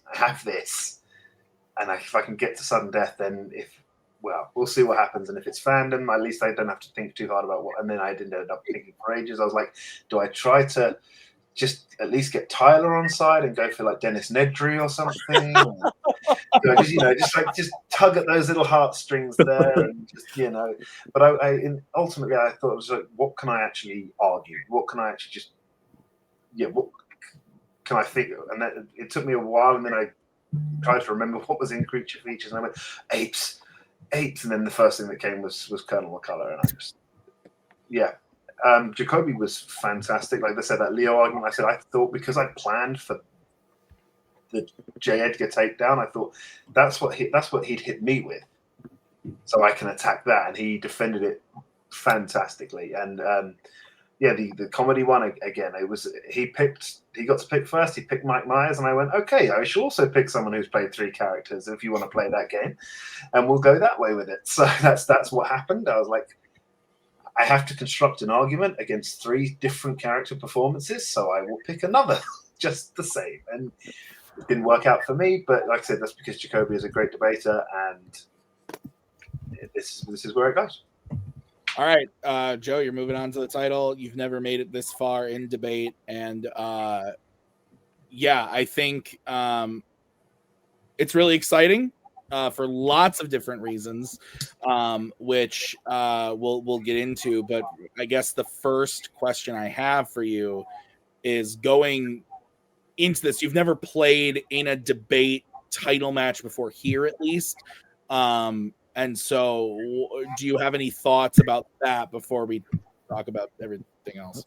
And if I can get to sudden death, then we'll see what happens. And if it's fandom, at least I don't have to think too hard about what. And then I didn't end up thinking for ages. I was like, do I try to just at least get Tyler on side and go for Dennis Nedry or something? just tug at those little heartstrings there and But ultimately I thought it was like, what can I actually argue? What can I actually what can I figure? And it took me a while, and then I tried to remember what was in creature features, and I went apes, and then the first thing that came was Colonel McCullough, and I just Jacoby was fantastic. Like I said, that Leo argument, I thought because I planned for the J. Edgar takedown, I thought that's what he'd hit me with. so I can attack that. And he defended it fantastically. And yeah, the comedy one again. He got to pick first. He picked Mike Myers, and I went, okay, I should also pick someone who's played 3 characters if you want to play that game, and we'll go that way with it. So that's what happened. I was like, I have to construct an argument against 3 different character performances, so I will pick another just the same. And it didn't work out for me, but like I said, that's because Jacoby is a great debater, and this is where it goes. All right, Joe, you're moving on to the title. You've never made it this far in debate, and yeah, I think it's really exciting for lots of different reasons, which we'll get into. But I guess the first question I have for you is going into this. You've never played in a debate title match before here, at least. And so do you have any thoughts about that before we talk about everything else?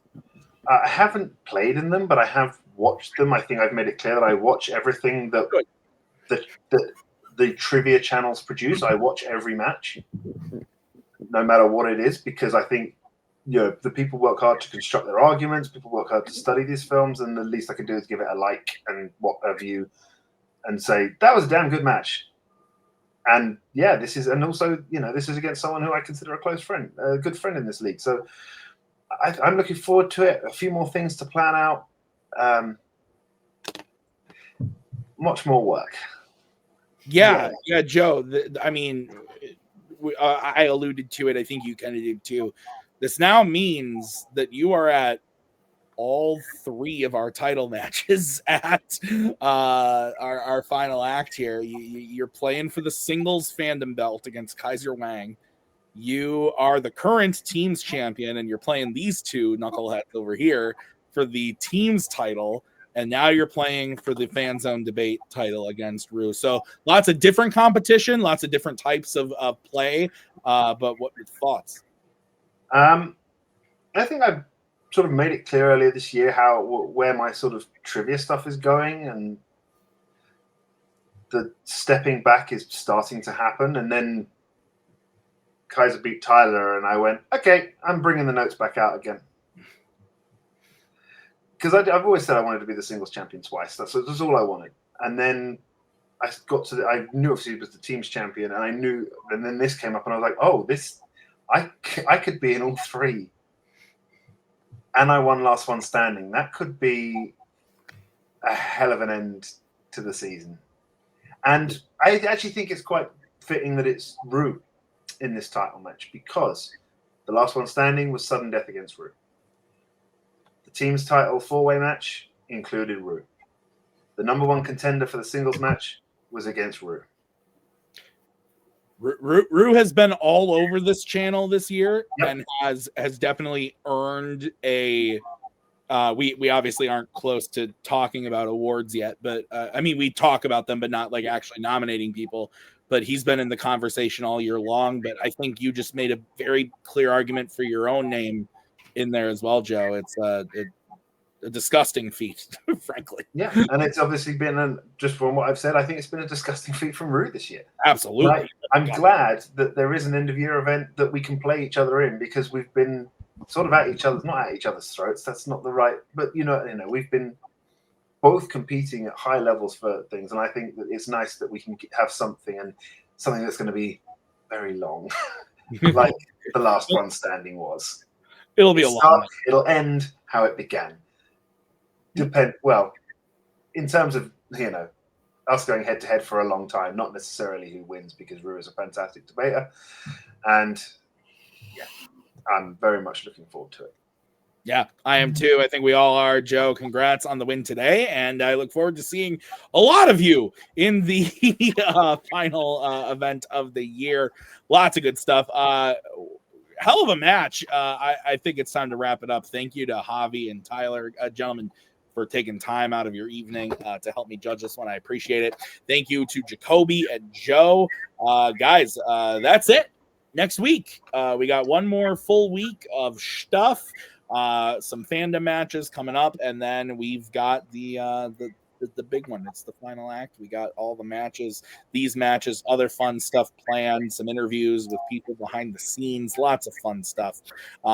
I haven't played in them, but I have watched them. I think I've made it clear that I watch everything that the trivia channels produce. I watch every match, no matter what it is, because I think, the people work hard to construct their arguments. People work hard to study these films, and the least I can do is give it a like and a view and say, that was a damn good match. And yeah, this is against someone who I consider a close friend, a good friend in this league. So I'm looking forward to it. A few more things to plan out. Much more work. Yeah, Joe. I mean, I alluded to it. I think you kind of did too. This now means that you are at all 3 of our title matches at our final act here. You're playing for the singles fandom belt against Kaiser Wang. You are the current teams champion, and you're playing these 2 knuckleheads over here for the teams title. And now you're playing for the Fanzone debate title against Rue. So lots of different competition, lots of different types of play. But what are your thoughts? I think I've sort of made it clear earlier this year where my sort of trivia stuff is going, and the stepping back is starting to happen. And then Kaiser beat Tyler, and I went, okay, I'm bringing the notes back out again. Because I've always said I wanted to be the singles champion twice. That's all I wanted. And then I knew obviously he was the team's champion, and then this came up, and I was like, oh, I could be in all 3. And I won last one standing. That could be a hell of an end to the season. And I actually think it's quite fitting that it's Rue in this title match, because the last one standing was sudden death against Rue. The team's title 4-way match included Rue. The number 1 contender for the singles match was against Rue. Rue has been all over this channel this year, and has definitely earned a. We obviously aren't close to talking about awards yet, but I mean, we talk about them, but not like actually nominating people. But he's been in the conversation all year long. But I think you just made a very clear argument for your own name in there as well, Joe. It's a disgusting feat, frankly. Yeah, and it's obviously been, just from what I've said, I think it's been a disgusting feat from Rue this year. Absolutely. I'm glad that there is an end of year event that we can play each other in, because we've been sort of not at each other's throats. That's not the right, but we've been both competing at high levels for things, and I think that it's nice that we can have something that's going to be very long, like the last one standing was. It'll be a long. It'll end how it began. In terms of us going head to head for a long time, not necessarily who wins, because Rue is a fantastic debater, and yeah, I'm very much looking forward to it. Yeah, I am too. I think we all are. Joe, congrats on the win today, and I look forward to seeing a lot of you in the final event of the year. Lots of good stuff. Hell of a match. I think it's time to wrap it up. Thank you to Javi and Tyler, gentlemen, for taking time out of your evening to help me judge this one. I appreciate it. Thank you to Jacoby and Joe. Guys, that's it. Next week, we got one more full week of stuff. Some fandom matches coming up, and then we've got the the big one. It's the final act. We got all the matches, these matches, other fun stuff planned, some interviews with people behind the scenes, lots of fun stuff.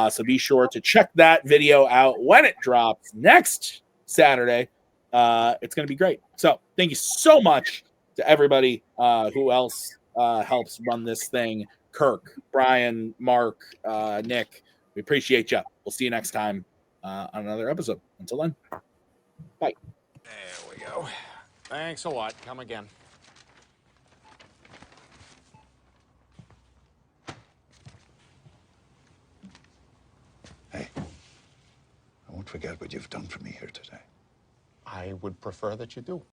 So be sure to check that video out when it drops next Saturday. It's going to be great. So thank you so much to everybody who else helps run this thing. Kirk, Brian, Mark, Nick, we appreciate you. We'll see you next time on another episode. Until then, bye. There we go. Thanks a lot. Come again. Hey, I won't forget what you've done for me here today. I would prefer that you do.